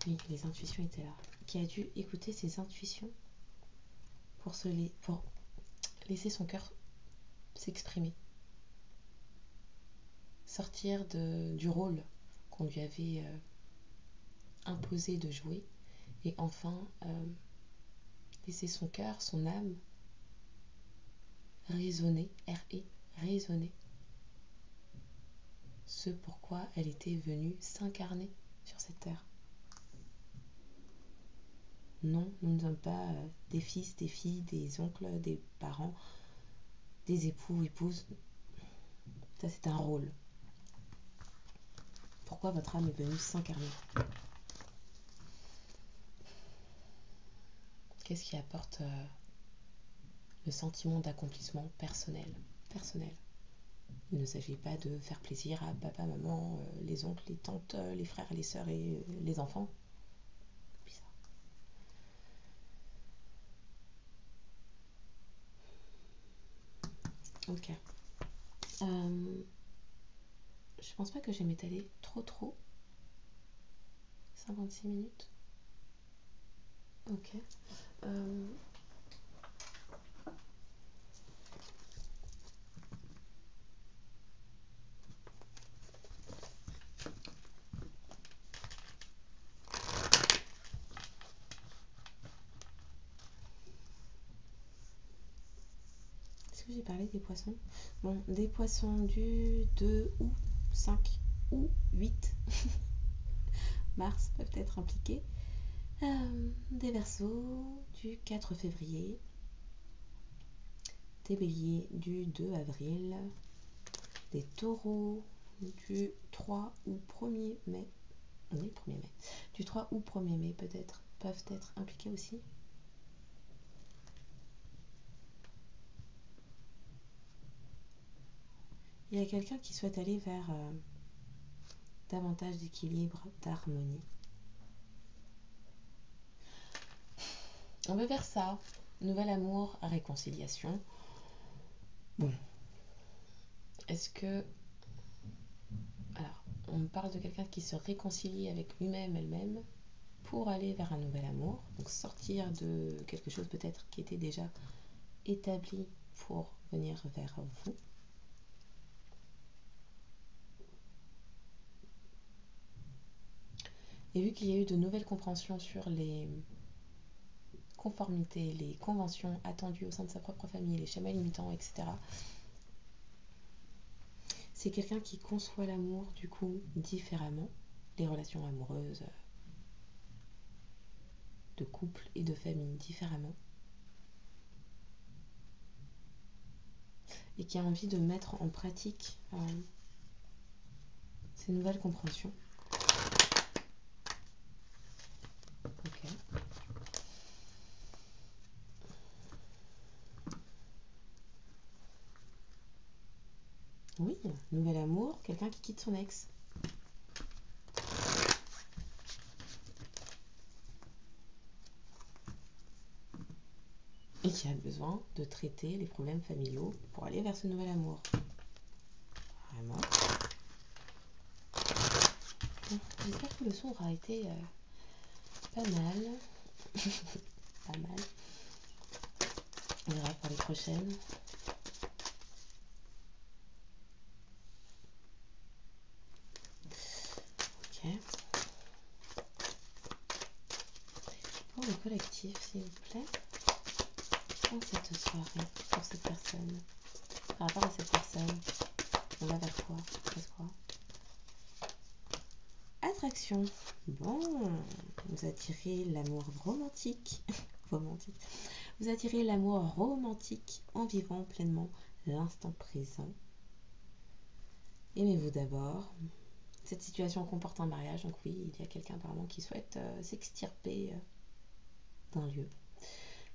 S1: Oui, les intuitions étaient là. Qui a dû écouter ses intuitions pour laisser son cœur s'exprimer. sortir du rôle qu'on lui avait imposé de jouer et enfin laisser son cœur, son âme résonner, résonner ce pourquoi elle était venue s'incarner sur cette terre. Non, nous ne sommes pas des fils, des filles, des oncles, des parents, des époux, épouses. Ça, c'est un rôle. Pourquoi votre âme est venue s'incarner? Qu'est-ce qui apporte le sentiment d'accomplissement personnel? Il ne s'agit pas de faire plaisir à papa, maman, les oncles, les tantes, les frères, les sœurs et les enfants. Bizarre. Ok. Je pense pas que je vais m'étaler trop. 56 minutes. Ok. Est-ce que j'ai parlé des poissons? Bon, des poissons du 2 août, 5 ou 8 mars peuvent être impliqués. Des Verseaux du 4 février. Des Béliers du 2 avril. Des Taureaux du 3 ou 1er mai. Oui, 1er mai. Du 3 ou 1er mai peut-être peuvent être impliqués aussi. Il y a quelqu'un qui souhaite aller vers davantage d'équilibre, d'harmonie. On veut vers ça. Nouvel amour, réconciliation. Bon. Est-ce que... Alors, on parle de quelqu'un qui se réconcilie avec lui-même, elle-même, pour aller vers un nouvel amour. Donc sortir de quelque chose peut-être qui était déjà établi pour venir vers vous. Et vu qu'il y a eu de nouvelles compréhensions sur les conformités, les conventions attendues au sein de sa propre famille, les schémas limitants, etc., c'est quelqu'un qui conçoit l'amour du coup différemment, les relations amoureuses de couple et de famille différemment, et qui a envie de mettre en pratique ces nouvelles compréhensions. Ok. Oui, nouvel amour, quelqu'un qui quitte son ex. Et qui a besoin de traiter les problèmes familiaux pour aller vers ce nouvel amour. Vraiment. Bon, j'espère que le son aura été pas mal. Pas mal. On verra pour les prochaines. Ok. Pour le collectif, s'il vous plaît. Pour cette soirée, pour cette personne. Par rapport à cette personne, on va vers quoi? Qu'est-ce quoi? Attraction. Bon, vous attirez l'amour romantique. Romantique. Vous attirez l'amour romantique en vivant pleinement l'instant présent. Aimez-vous d'abord. Cette situation comporte un mariage, donc oui, il y a quelqu'un apparemment qui souhaite s'extirper d'un lieu.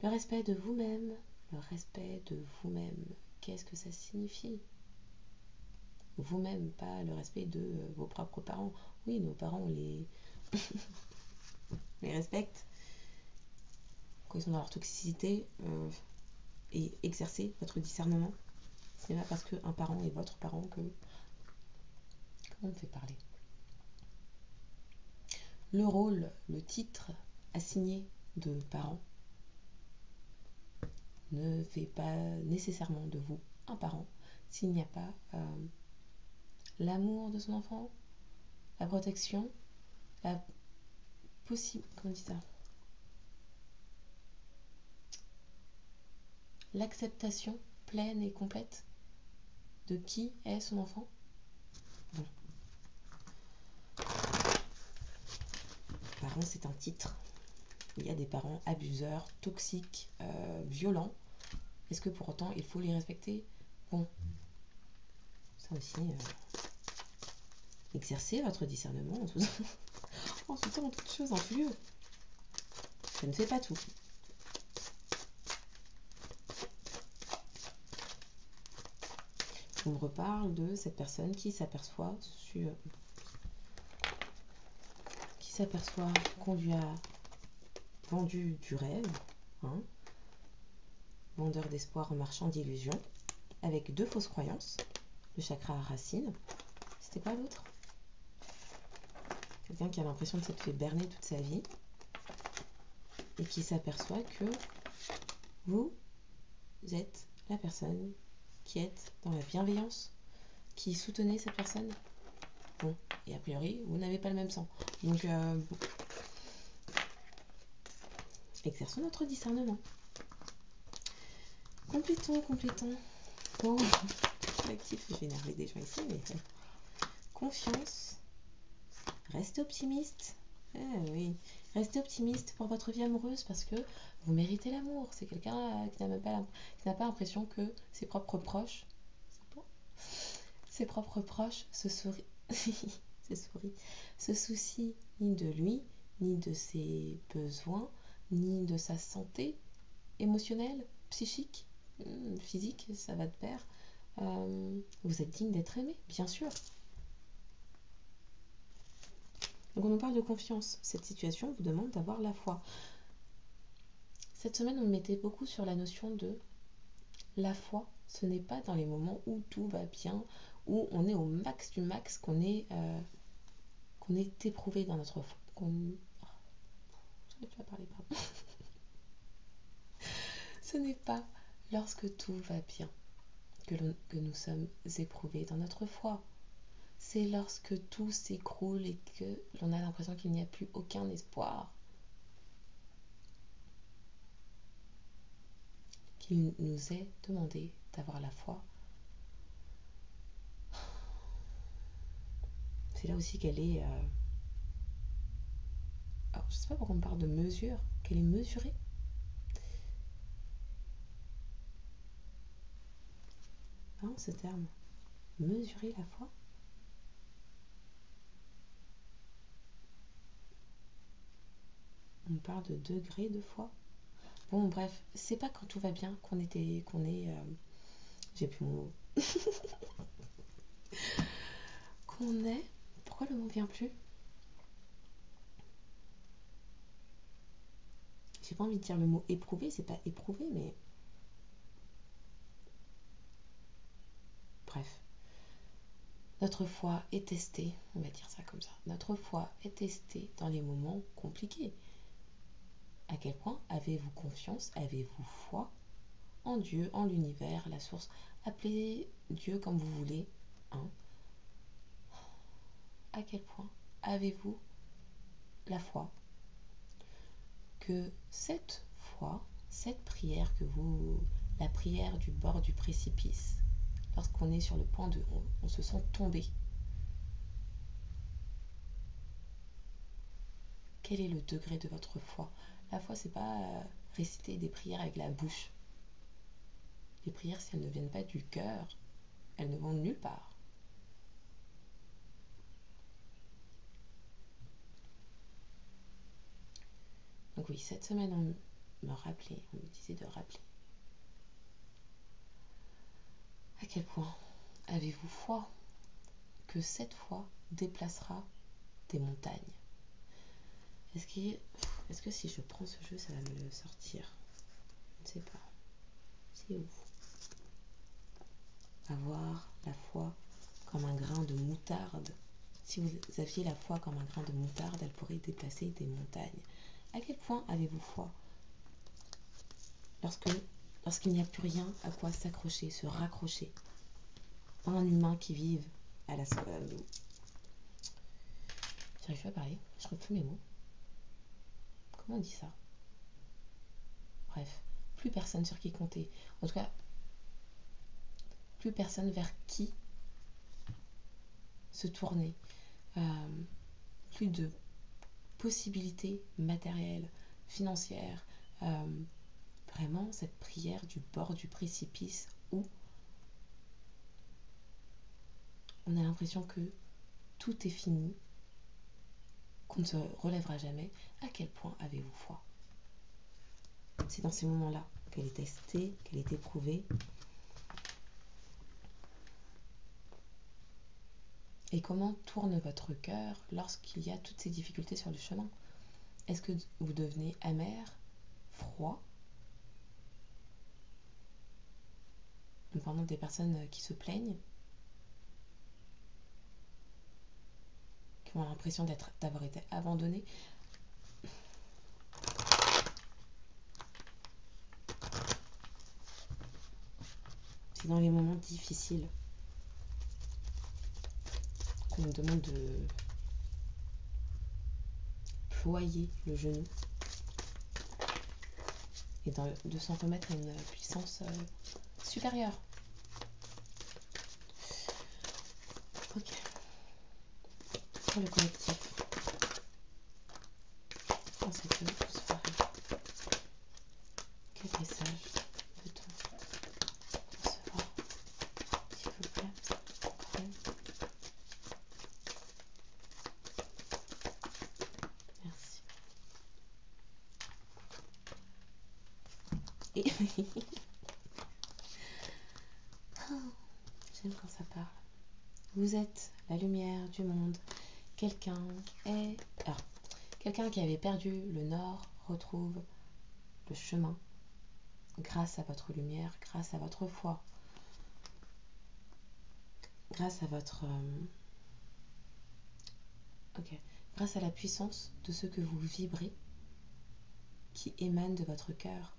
S1: Le respect de vous-même. Le respect de vous-même. Qu'est-ce que ça signifie? Vous-même, pas le respect de vos propres parents. Oui, nos parents, on les respecte quand ils sont dans leur toxicité et exercer votre discernement. Ce n'est pas parce qu'un parent est votre parent que on me fait parler. Le rôle, le titre assigné de parent ne fait pas nécessairement de vous un parent s'il n'y a pas l'amour de son enfant, la protection, la possible, comment on dit ça, l'acceptation pleine et complète de qui est son enfant. Bon. Parents, c'est un titre. Il y a des parents abuseurs, toxiques, violents. Est-ce que pour autant il faut les respecter? Bon, ça aussi, exercez votre discernement en tout temps, en toute chose, en tout lieu. Ça ne fait pas tout. On me reparle de cette personne qui s'aperçoit qu'on lui a vendu du rêve, hein, vendeur d'espoir en marchand d'illusions, avec 2 fausses croyances, le chakra racine, c'était pas l'autre. Quelqu'un qui a l'impression de s'être fait berner toute sa vie et qui s'aperçoit que vous êtes la personne qui êtes dans la bienveillance, qui soutenez cette personne. Bon, et a priori, vous n'avez pas le même sang. Donc, exerçons notre discernement. Complétons. Bon, collectif, je vais énerver des gens ici, mais confiance. Restez optimiste. Oui, restez optimiste pour votre vie amoureuse parce que vous méritez l'amour. C'est quelqu'un qui n'a pas l'impression que ses propres proches se soucient ni de lui, ni de ses besoins, ni de sa santé émotionnelle, psychique, physique, ça va de pair. Vous êtes digne d'être aimé, bien sûr. Donc on nous parle de confiance. Cette situation vous demande d'avoir la foi. Cette semaine, on mettait beaucoup sur la notion de la foi. Ce n'est pas dans les moments où tout va bien, où on est au max du max, qu'on est éprouvé dans notre foi. J'en ai déjà parlé, pardon. Ce n'est pas lorsque tout va bien que nous sommes éprouvés dans notre foi. C'est lorsque tout s'écroule et que l'on a l'impression qu'il n'y a plus aucun espoir qu'il nous est demandé d'avoir la foi. C'est là aussi qu'elle est... Alors, je ne sais pas pourquoi on parle de mesure, qu'elle est mesurée. Hein, ce terme. Mesurer la foi. On parle de degré de foi. Bon, bref, c'est pas quand tout va bien qu'on est... j'ai plus mon mot. Qu'on est... Pourquoi le mot vient plus? J'ai pas envie de dire le mot éprouvé, c'est pas éprouvé, mais... Bref. Notre foi est testée, on va dire ça comme ça. Notre foi est testée dans les moments compliqués. À quel point avez-vous confiance, avez-vous foi en Dieu, en l'univers, la source? Appelez Dieu comme vous voulez. Hein. À quel point avez-vous la foi que cette foi, cette prière la prière du bord du précipice, lorsqu'on est sur le point de... on se sent tomber. Quel est le degré de votre foi? La foi, c'est pas réciter des prières avec la bouche. Les prières, si elles ne viennent pas du cœur, elles ne vont nulle part. Donc oui, cette semaine, on me disait de rappeler à quel point avez-vous foi que cette foi déplacera des montagnes. Est-ce que si je prends ce jeu, ça va me le sortir? Je ne sais pas. C'est où? Avoir la foi comme un grain de moutarde. Si vous aviez la foi comme un grain de moutarde, elle pourrait déplacer des montagnes. À quel point avez-vous foi lorsqu'il n'y a plus rien à quoi s'accrocher, se raccrocher? Un humain qui vive à la... J'arrive pas à parler, je trouve plus mes mots. Comment on dit ça? Bref, plus personne sur qui compter. En tout cas, plus personne vers qui se tourner. Plus de possibilités matérielles, financières. Vraiment, cette prière du bord du précipice où on a l'impression que tout est fini, qu'on ne se relèvera jamais. À quel point avez-vous foi? C'est dans ces moments-là qu'elle est testée, qu'elle est éprouvée. Et comment tourne votre cœur lorsqu'il y a toutes ces difficultés sur le chemin? Est-ce que vous devenez amer, froid? Nous parlons des personnes qui se plaignent, qui ont l'impression d'avoir été abandonnées. C'est dans les moments difficiles qu'on nous demande de ployer le genou et de s'en remettre à une puissance supérieure. Ok. Pour le collectif, dans cette soirée, quel message peut-on recevoir, s'il vous plaît? Merci. Et j'aime quand ça parle. Vous êtes la lumière du monde. Quelqu'un qui avait perdu le nord retrouve le chemin grâce à votre lumière, grâce à votre foi, grâce à votre... grâce à la puissance de ce que vous vibrez qui émane de votre cœur.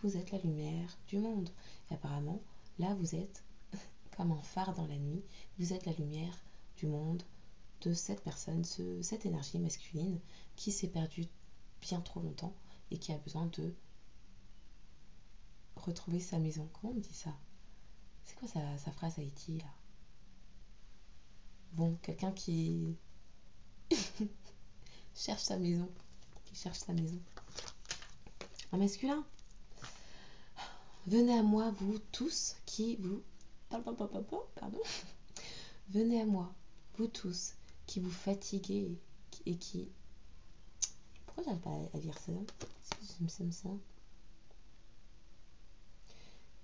S1: Vous êtes la lumière du monde. Et apparemment, là, vous êtes comme un phare dans la nuit. Vous êtes la lumière du monde, de cette personne, cette énergie masculine qui s'est perdue bien trop longtemps et qui a besoin de retrouver sa maison. Comment on dit ça? C'est quoi sa phrase Haïti, là? Bon, quelqu'un qui cherche sa maison. Qui cherche sa maison. Un masculin. Venez à moi, vous tous qui vous... Pardon. Venez à moi, vous tous qui vous fatiguez et qui... Pourquoi j'arrive pas à lire ça? J'aime ça.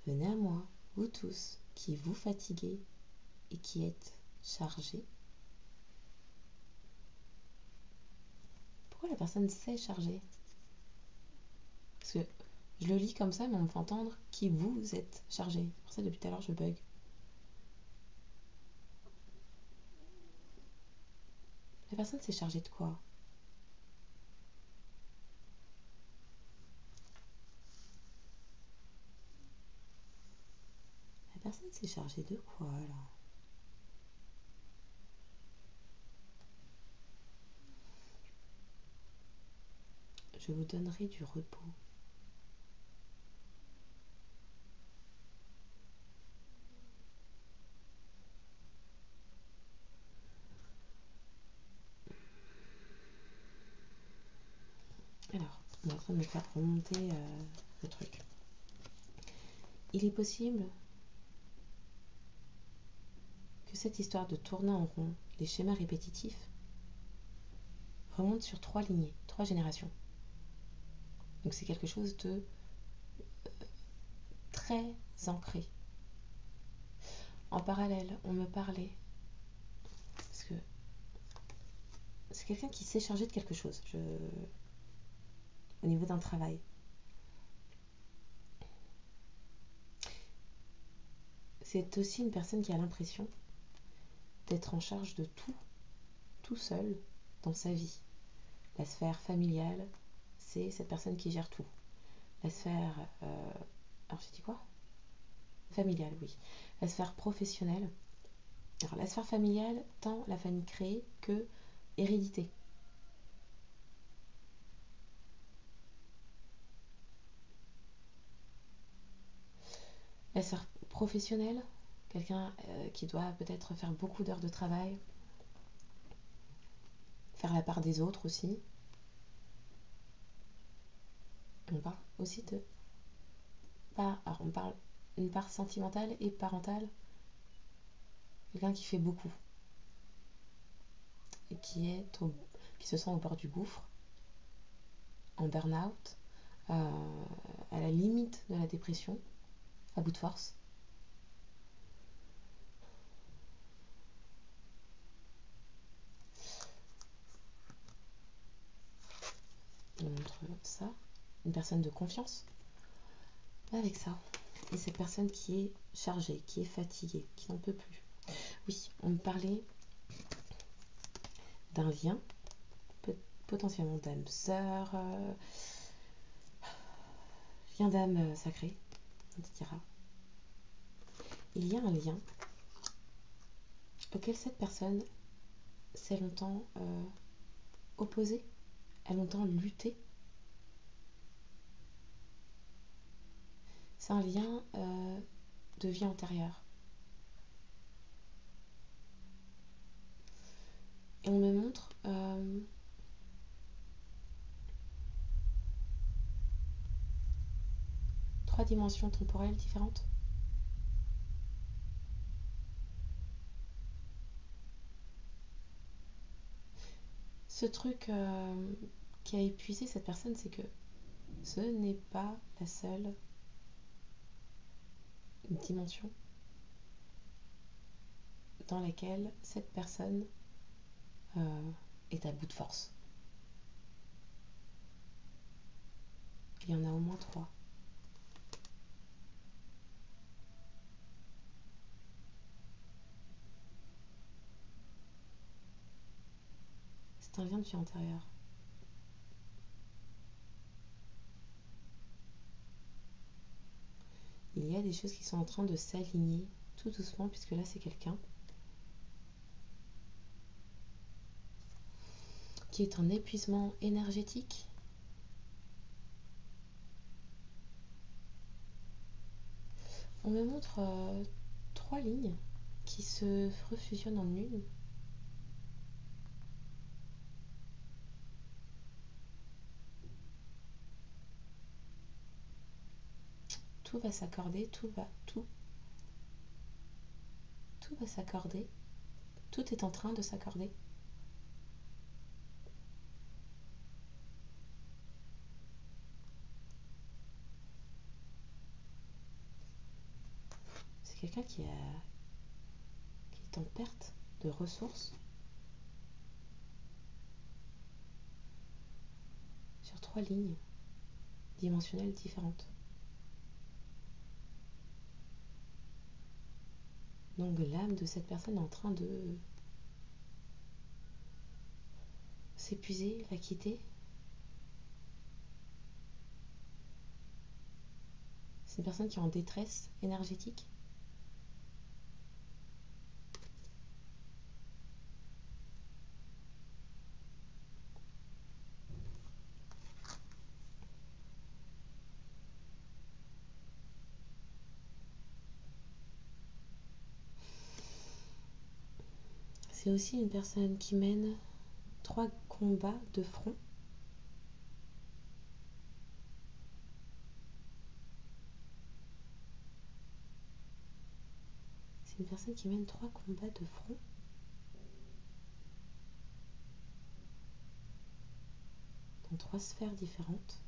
S1: Venez à moi, vous tous qui vous fatiguez et qui êtes chargés. Pourquoi la personne s'est chargée? Parce que je le lis comme ça, mais on me fait entendre qui vous êtes chargé. Pour ça, depuis tout à l'heure, je bug. La personne s'est chargée de quoi? La personne s'est chargée de quoi, là? Je vous donnerai du repos. Alors, on est en train de me faire remonter le truc. Il est possible que cette histoire de tourner en rond, les schémas répétitifs, remonte sur 3 lignées, 3 générations. Donc c'est quelque chose de très ancré. En parallèle, on me parlait, parce que c'est quelqu'un qui s'est chargé de quelque chose, au niveau d'un travail. C'est aussi une personne qui a l'impression d'être en charge de tout seul dans sa vie. La sphère familiale, c'est cette personne qui gère tout. La sphère... alors j'ai dit quoi? familiale, oui. La sphère professionnelle. Alors, la sphère familiale, tant la famille créée que hérédité. La sphère professionnelle, quelqu'un qui doit peut-être faire beaucoup d'heures de travail, faire la part des autres aussi. On parle aussi de alors on parle une part sentimentale et parentale. Quelqu'un qui fait beaucoup et qui se sent au bord du gouffre, en burn-out, à la limite de la dépression, à bout de force. On montre ça, une personne de confiance avec ça. Et cette personne qui est chargée, qui est fatiguée, qui n'en peut plus. Oui, on me parlait d'un lien, potentiellement d'âme sœur, lien d'âme sacrée, etc. Il y a un lien auquel cette personne s'est longtemps opposée, a longtemps lutté. C'est un lien de vie antérieure. Et on me montre trois dimensions temporelles différentes. Ce truc qui a épuisé cette personne, c'est que ce n'est pas la seule dimension dans laquelle cette personne est à bout de force. Il y en a au moins trois. C'est un lien de vie antérieure. Il y a des choses qui sont en train de s'aligner tout doucement, puisque là c'est quelqu'un qui est en épuisement énergétique. On me montre trois lignes qui se refusionnent en une. Tout va s'accorder, tout va s'accorder, tout est en train de s'accorder. C'est quelqu'un qui est en perte de ressources sur trois lignes dimensionnelles différentes. Donc l'âme de cette personne est en train de s'épuiser, la quitter. C'est une personne qui est en détresse énergétique. C'est aussi une personne qui mène 3 combats de front. C'est une personne qui mène 3 combats de front. Dans 3 sphères différentes.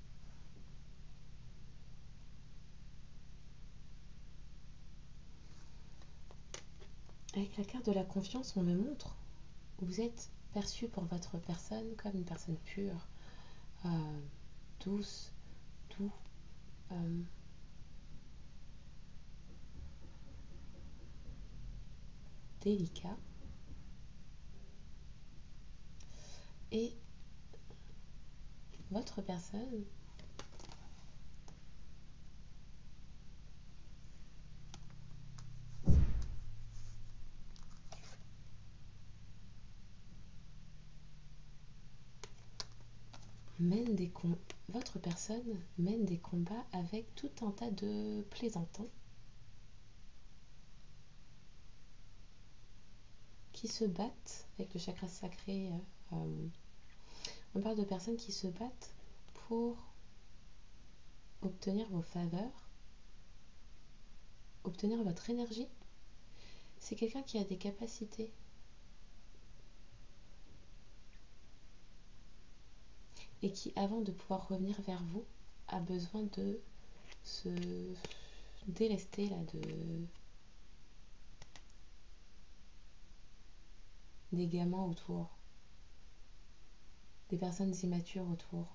S1: Avec la carte de la confiance, on me montre où vous êtes perçu pour votre personne comme une personne pure, douce, doux, délicat. Et votre personne votre personne mène des combats avec tout un tas de plaisantins qui se battent avec le chakra sacré. On parle de personnes qui se battent pour obtenir vos faveurs, obtenir votre énergie. C'est quelqu'un qui a des capacités. Et qui, avant de pouvoir revenir vers vous, a besoin de se délester là, des gamins autour, des personnes immatures autour.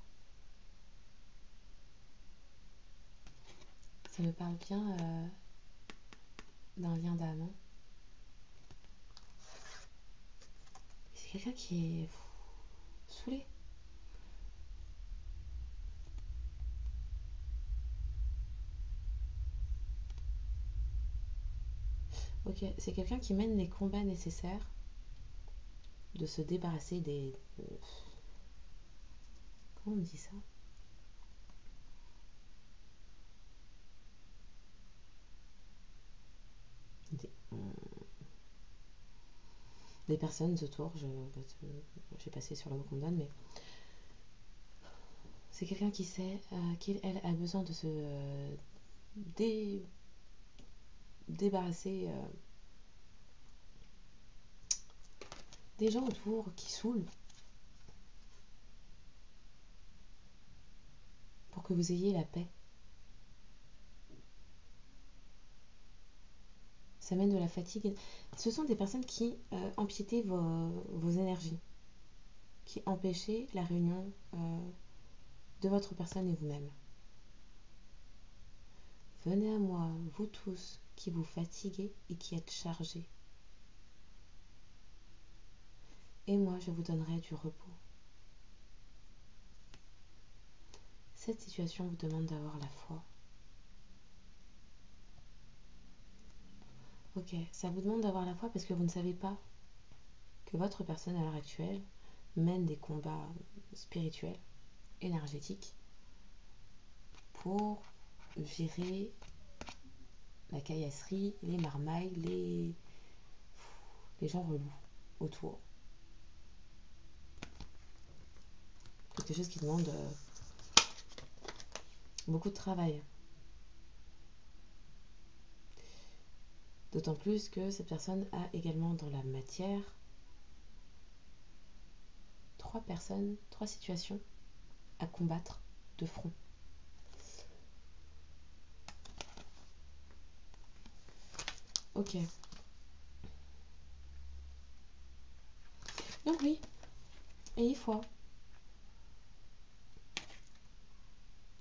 S1: Ça me parle bien d'un lien d'âme. Hein. C'est quelqu'un qui est saoulé. Ok, c'est quelqu'un qui mène les combats nécessaires de se débarrasser des... Comment on dit ça? Des personnes autour, j'ai passé sur le mot qu'on me donne, mais c'est quelqu'un qui sait qu'elle a besoin de se débarrasser des gens autour qui saoulent pour que vous ayez la paix. Ça mène de la fatigue. Ce sont des personnes qui empiétaient vos énergies, qui empêchaient la réunion de votre personne et vous-même. Venez à moi, vous tous qui vous fatiguez et qui êtes chargés. Et moi, je vous donnerai du repos. Cette situation vous demande d'avoir la foi. Ok, ça vous demande d'avoir la foi parce que vous ne savez pas que votre personne à l'heure actuelle mène des combats spirituels, énergétiques, pour virer la caillasserie, les marmailles, les gens relous autour. Quelque chose qui demande beaucoup de travail. D'autant plus que cette personne a également dans la matière 3 situations à combattre de front. Ok. Donc oui, ayez foi.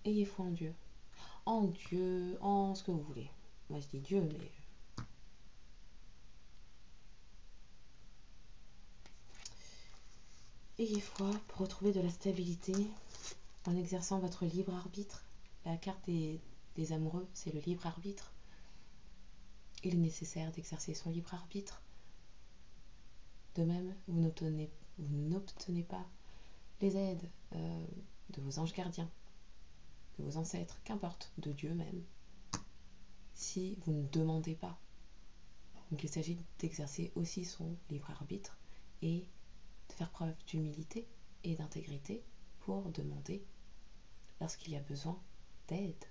S1: Ayez foi en Dieu. En Dieu, en ce que vous voulez. Moi je dis Dieu, mais... Ayez foi pour retrouver de la stabilité en exerçant votre libre arbitre. La carte des amoureux, c'est le libre arbitre. Il est nécessaire d'exercer son libre arbitre. De même, vous n'obtenez pas les aides de vos anges gardiens, de vos ancêtres, qu'importe, de Dieu même, si vous ne demandez pas. Donc il s'agit d'exercer aussi son libre arbitre et de faire preuve d'humilité et d'intégrité pour demander lorsqu'il y a besoin d'aide.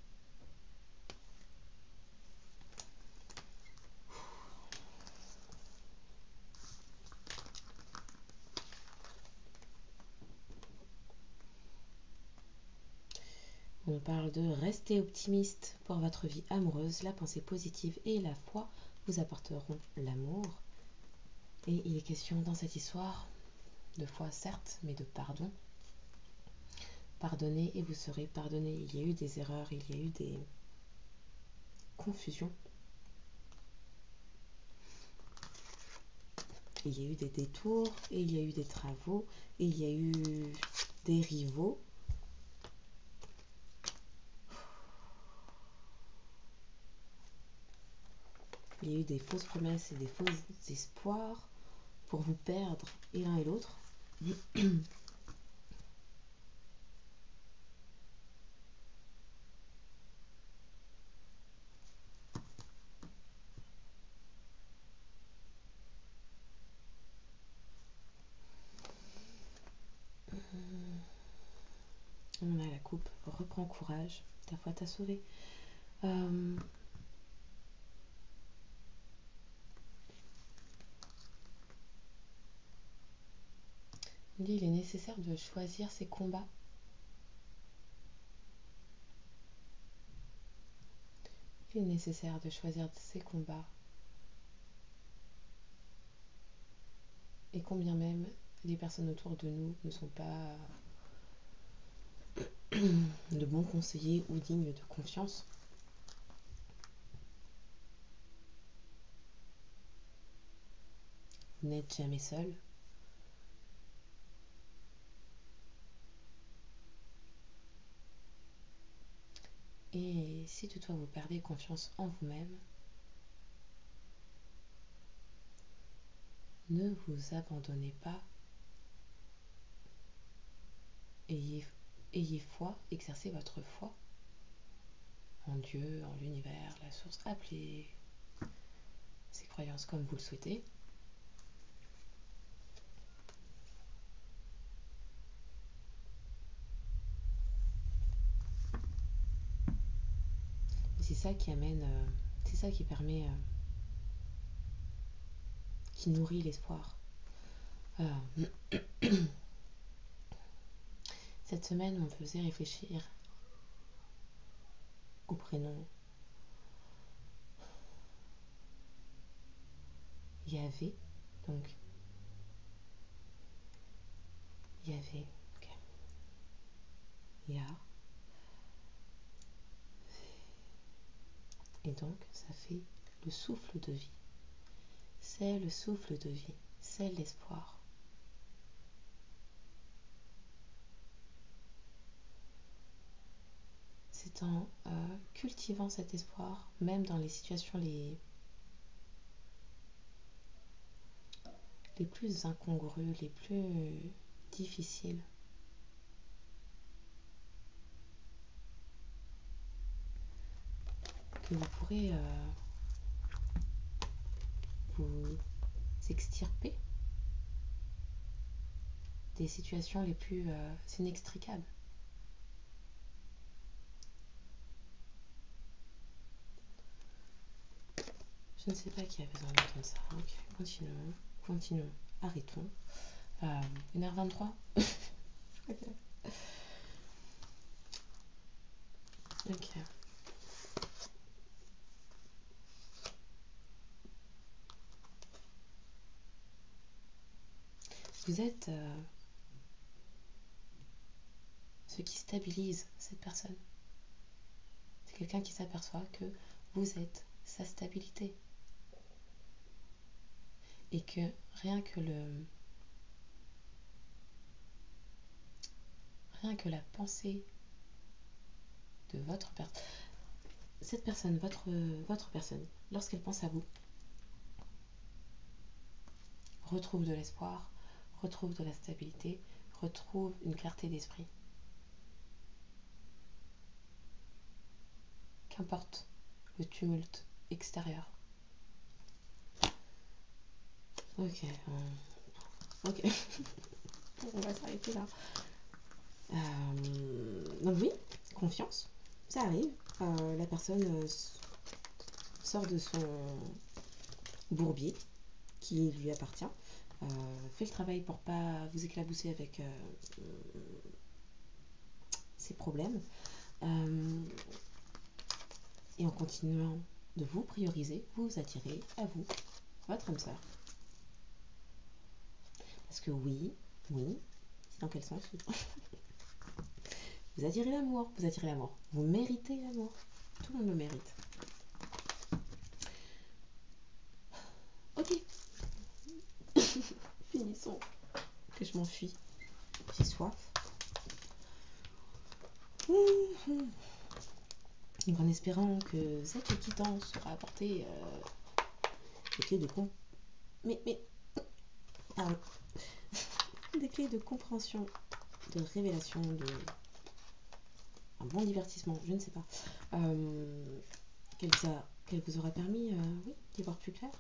S1: On parle de rester optimiste pour votre vie amoureuse. La pensée positive et la foi vous apporteront l'amour. Et il est question dans cette histoire de foi certes, mais de pardon. Pardonnez et vous serez pardonné. Il y a eu des erreurs, il y a eu des confusions. Il y a eu des détours, et il y a eu des travaux, et il y a eu des rivaux. Il y a eu des fausses promesses et des faux espoirs pour vous perdre et l'un et l'autre. On a la coupe, reprends courage, ta foi t'a sauvé. Il est nécessaire de choisir ses combats. Il est nécessaire de choisir ses combats. Et combien même les personnes autour de nous ne sont pas de bons conseillers ou dignes de confiance, vous n'êtes jamais seul. Et si toutefois vous perdez confiance en vous-même, ne vous abandonnez pas. Ayez foi, exercez votre foi en Dieu, en l'univers, la source. Appelez ces croyances comme vous le souhaitez. C'est ça qui amène, c'est ça qui permet, qui nourrit l'espoir. Cette semaine, on me faisait réfléchir au prénom Yahvé. Donc, Yahvé, ok. Ya. Et donc, ça fait le souffle de vie. C'est le souffle de vie, c'est l'espoir. C'est en cultivant cet espoir, même dans les situations les plus incongrues, les plus difficiles, que vous pourrez vous extirper des situations les plus inextricables. Je ne sais pas qui a besoin d'entendre ça. Ok, continuons, arrêtons. 1h23. Ok. Vous êtes ce qui stabilise cette personne. C'est quelqu'un qui s'aperçoit que vous êtes sa stabilité. Et que rien que la pensée de votre personne, cette personne, votre personne, lorsqu'elle pense à vous, retrouve de l'espoir, retrouve de la stabilité, retrouve une clarté d'esprit. Qu'importe le tumulte extérieur. Ok. Ok. On va s'arrêter là. Donc oui, confiance, ça arrive. La personne sort de son bourbier qui lui appartient, fait le travail pour pas vous éclabousser avec ses problèmes, et en continuant de vous prioriser, vous attirez à vous votre âme sœur. Parce que oui, c'est dans quel sens? Vous attirez l'amour, vous méritez l'amour, tout le monde le mérite. Ok, finissons, que je m'enfuis, j'ai soif. Donc en espérant que cette quittance sera apportée des clés de des clés de compréhension, de révélation, de un bon divertissement, je ne sais pas, qu'elle vous aura permis d'y voir plus clair.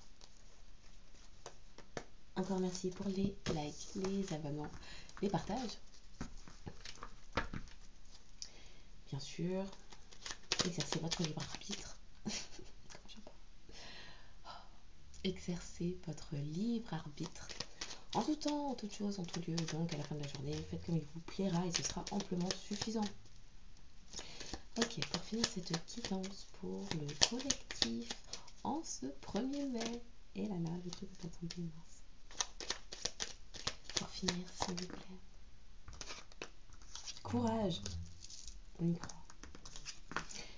S1: Encore merci pour les likes, les abonnements, les partages. bien sûr, exercer votre libre arbitre. Exercez votre libre arbitre en tout temps, en toute chose, en tout lieu. Donc, à la fin de la journée, faites comme il vous plaira et ce sera amplement suffisant. Ok, pour finir cette guidance pour le collectif en ce 1er mai. Et là là, le truc va tomber mince. Pour finir, s'il vous plaît. Courage. On y croit.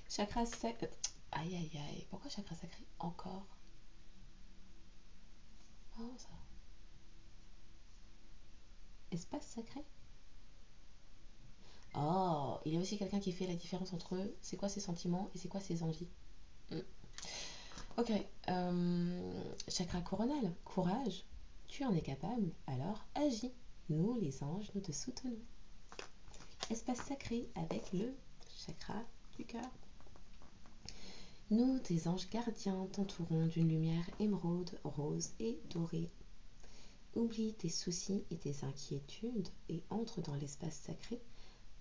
S1: Chakra sacré. Aïe aïe aïe. Pourquoi chakra sacré encore? Oh, ça. Espace sacré? Oh, il y a aussi quelqu'un qui fait la différence entre c'est quoi ses sentiments et c'est quoi ses envies. Ok. Chakra coronal. Courage. Tu en es capable, alors agis. Nous, les anges, nous te soutenons. Espace sacré avec le chakra du cœur. Nous, tes anges gardiens, t'entourons d'une lumière émeraude, rose et dorée. Oublie tes soucis et tes inquiétudes et entre dans l'espace sacré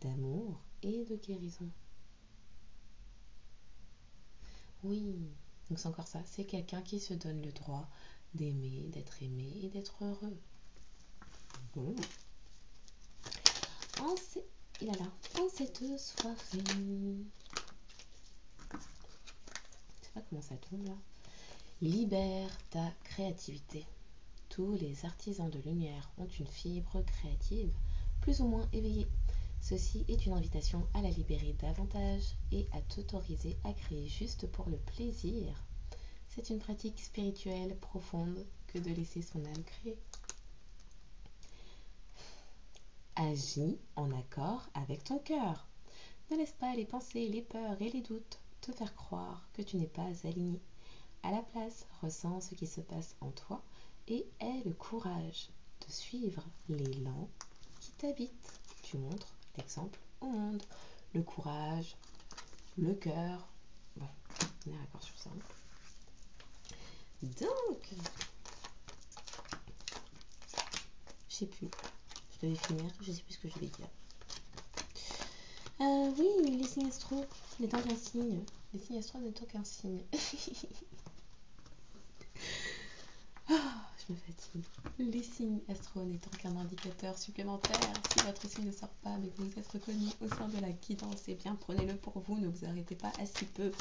S1: d'amour et de guérison. Oui, donc c'est encore ça, c'est quelqu'un qui se donne le droit d'aimer, d'être aimé et d'être heureux. Bon. En cette soirée, je sais pas comment ça tombe là. Libère ta créativité. Tous les artisans de lumière ont une fibre créative plus ou moins éveillée. Ceci est une invitation à la libérer davantage et à t'autoriser à créer juste pour le plaisir. C'est une pratique spirituelle profonde que de laisser son âme créer. Agis en accord avec ton cœur. Ne laisse pas les pensées, les peurs et les doutes te faire croire que tu n'es pas aligné. À la place, ressens ce qui se passe en toi et aie le courage de suivre l'élan qui t'habite. Tu montres l'exemple au monde. Le courage, le cœur. Bon, on est d'accord sur ça. Donc, je sais plus. Je devais finir, je sais plus ce que je devais dire. Oui, les signes astro n'étant qu'un signe. Les signes astro n'étant qu'un signe. Je me fatigue. Les signes astro n'étant qu'un indicateur supplémentaire. Si votre signe ne sort pas, mais que vous êtes reconnu au sein de la guidance, eh bien prenez-le pour vous, ne vous arrêtez pas à si peu.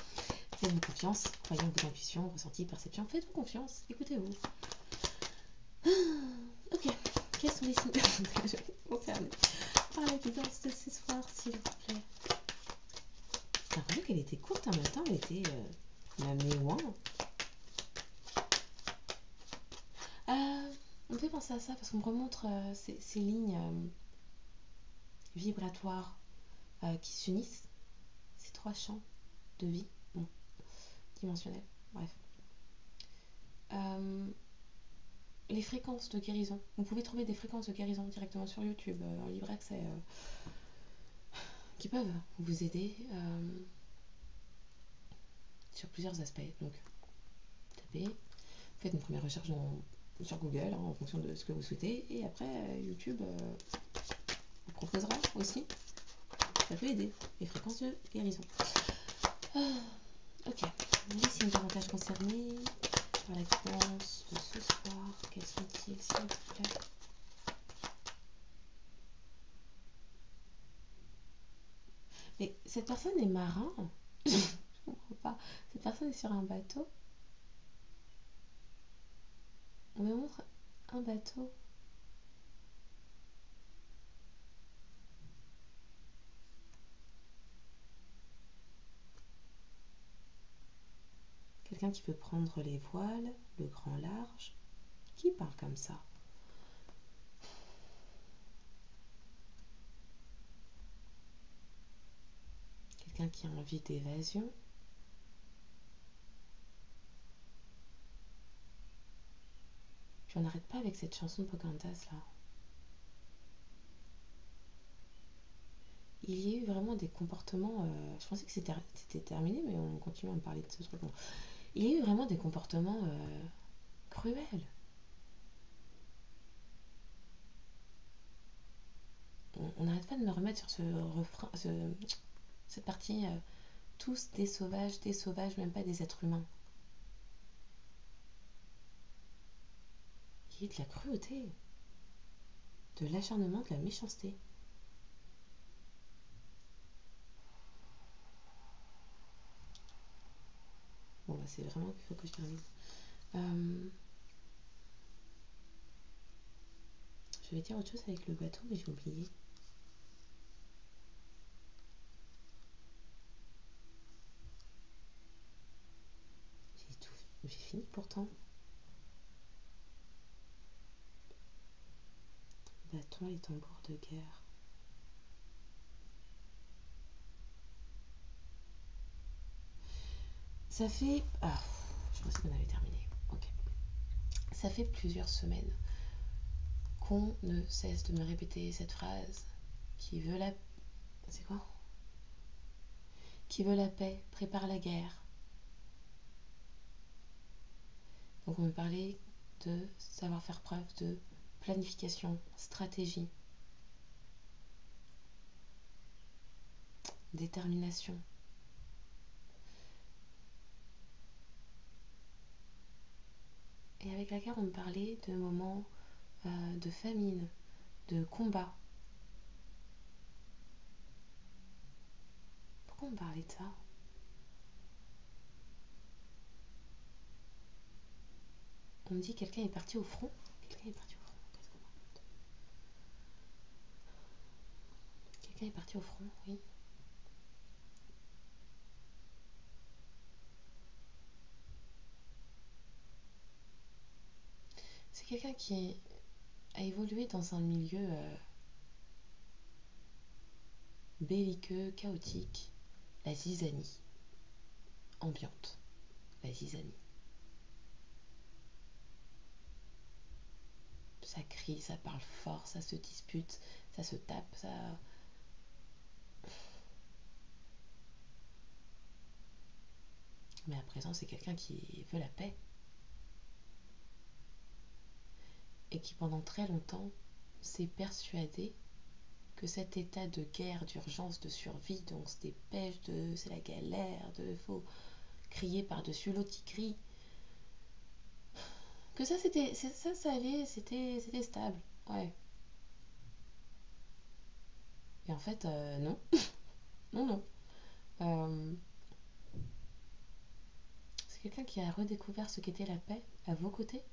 S1: Faites-vous confiance, croyez en vos intuitions, ressentis, perceptions, faites-vous confiance, écoutez-vous. Ok, quels sont les signes concernés par la guidance de ce soir, s'il vous plaît? J'ai l'impression qu'elle était courte, en même temps elle était mais loin. On peut penser à ça parce qu'on me remontre ces lignes vibratoires qui s'unissent, ces 3 champs de vie, bon, dimensionnels, bref. Les fréquences de guérison. Vous pouvez trouver des fréquences de guérison directement sur YouTube, en libre accès, qui peuvent vous aider sur plusieurs aspects. Donc, tapez, faites une première recherche sur Google en fonction de ce que vous souhaitez, et après YouTube vous proposera aussi, ça peut aider, les fréquences de guérison. Ok, les signes davantage concernés par la guidance de ce soir, quels sont-ils, s'il vous plaît? Mais cette personne est marin. Je comprends pas. Cette personne est sur un bateau. On me montre un bateau. Quelqu'un qui peut prendre les voiles, le grand large. Qui parle comme ça? Quelqu'un qui a envie d'évasion. Puis on n'arrête pas avec cette chanson de Pocahontas là. Il y a eu vraiment des comportements. Je pensais que c'était terminé, mais on continue à me parler de ce truc. Bon. Il y a eu vraiment des comportements cruels. On n'arrête pas de me remettre sur ce refrain, Cette partie, tous des sauvages, même pas des êtres humains. Il y a de la cruauté, de l'acharnement, de la méchanceté. Bon, bah, c'est vraiment qu'il faut que je termine. Je vais dire autre chose avec le bateau, mais j'ai oublié. J'ai fini pourtant. Bâton et tambours de guerre. Ça fait... Ah, je pensais qu'on avait terminé. Ok. Ça fait plusieurs semaines qu'on ne cesse de me répéter cette phrase. Qui veut la... C'est quoi? Qui veut la paix, prépare la guerre. Donc on me parlait de savoir faire preuve de planification, stratégie, détermination. Et avec la guerre, on me parlait de moments de famine, de combat. Pourquoi on me parlait de ça? On me dit quelqu'un est parti au front. Quelqu'un est parti au front. Qu'est-ce qu'on raconte? Quelqu'un est parti au front, oui. C'est quelqu'un qui a évolué dans un milieu belliqueux, chaotique, la zizanie ambiante, la zizanie. Ça crie, ça parle fort, ça se dispute, ça se tape, ça... Mais à présent, c'est quelqu'un qui veut la paix. Et qui pendant très longtemps s'est persuadé que cet état de guerre, d'urgence, de survie, donc se dépêche, c'est la galère, faut crier par-dessus l'autre qui crie, que ça c'était ça allait, c'était stable, ouais. Et en fait non. non. C'est quelqu'un qui a redécouvert ce qu'était la paix à vos côtés.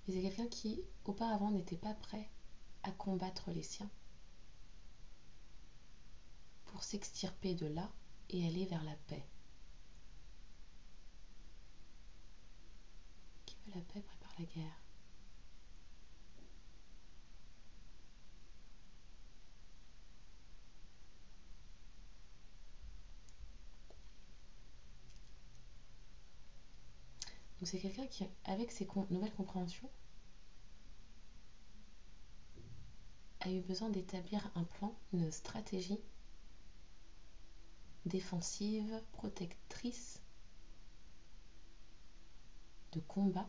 S1: Et c'est quelqu'un qui auparavant n'était pas prêt à combattre les siens pour s'extirper de là et aller vers la paix. Qui veut la paix prépare la guerre. Donc c'est quelqu'un qui, avec ses nouvelles compréhensions, a eu besoin d'établir un plan, une stratégie défensive, protectrice, de combat,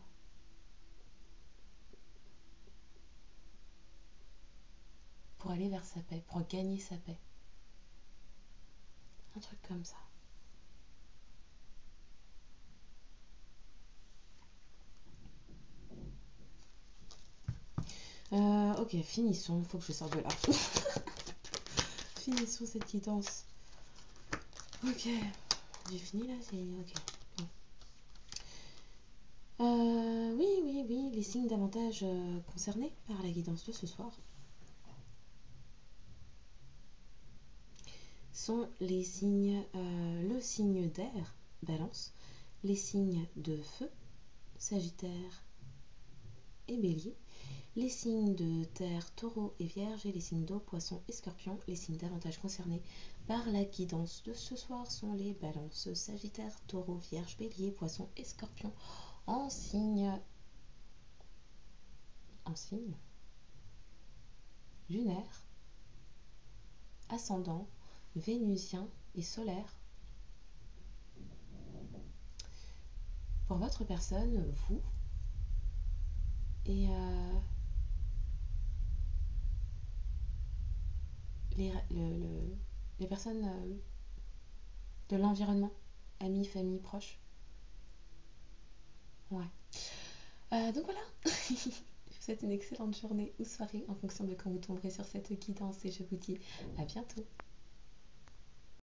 S1: pour aller vers sa paix, pour gagner sa paix. Un truc comme ça. Ok, finissons, faut que je sorte de là. Finissons cette guidance. Ok, j'ai fini là, c'est ok. Oui, les signes davantage concernés par la guidance de ce soir sont les signes, le signe d'air, Balance, les signes de feu, Sagittaire et Bélier, les signes de terre, Taureau et Vierge, et les signes d'eau, Poisson et Scorpion. Les signes davantage concernés par la guidance de ce soir sont les Balances, Sagittaire, Taureau, Vierge, Bélier, Poisson et Scorpion. En signe lunaire, ascendant, vénusien et solaire. Pour votre personne, vous, et les personnes de l'environnement, amis, famille, proches. Ouais. Donc voilà, je vous souhaite une excellente journée ou soirée en fonction de quand vous tomberez sur cette guidance et je vous dis à bientôt.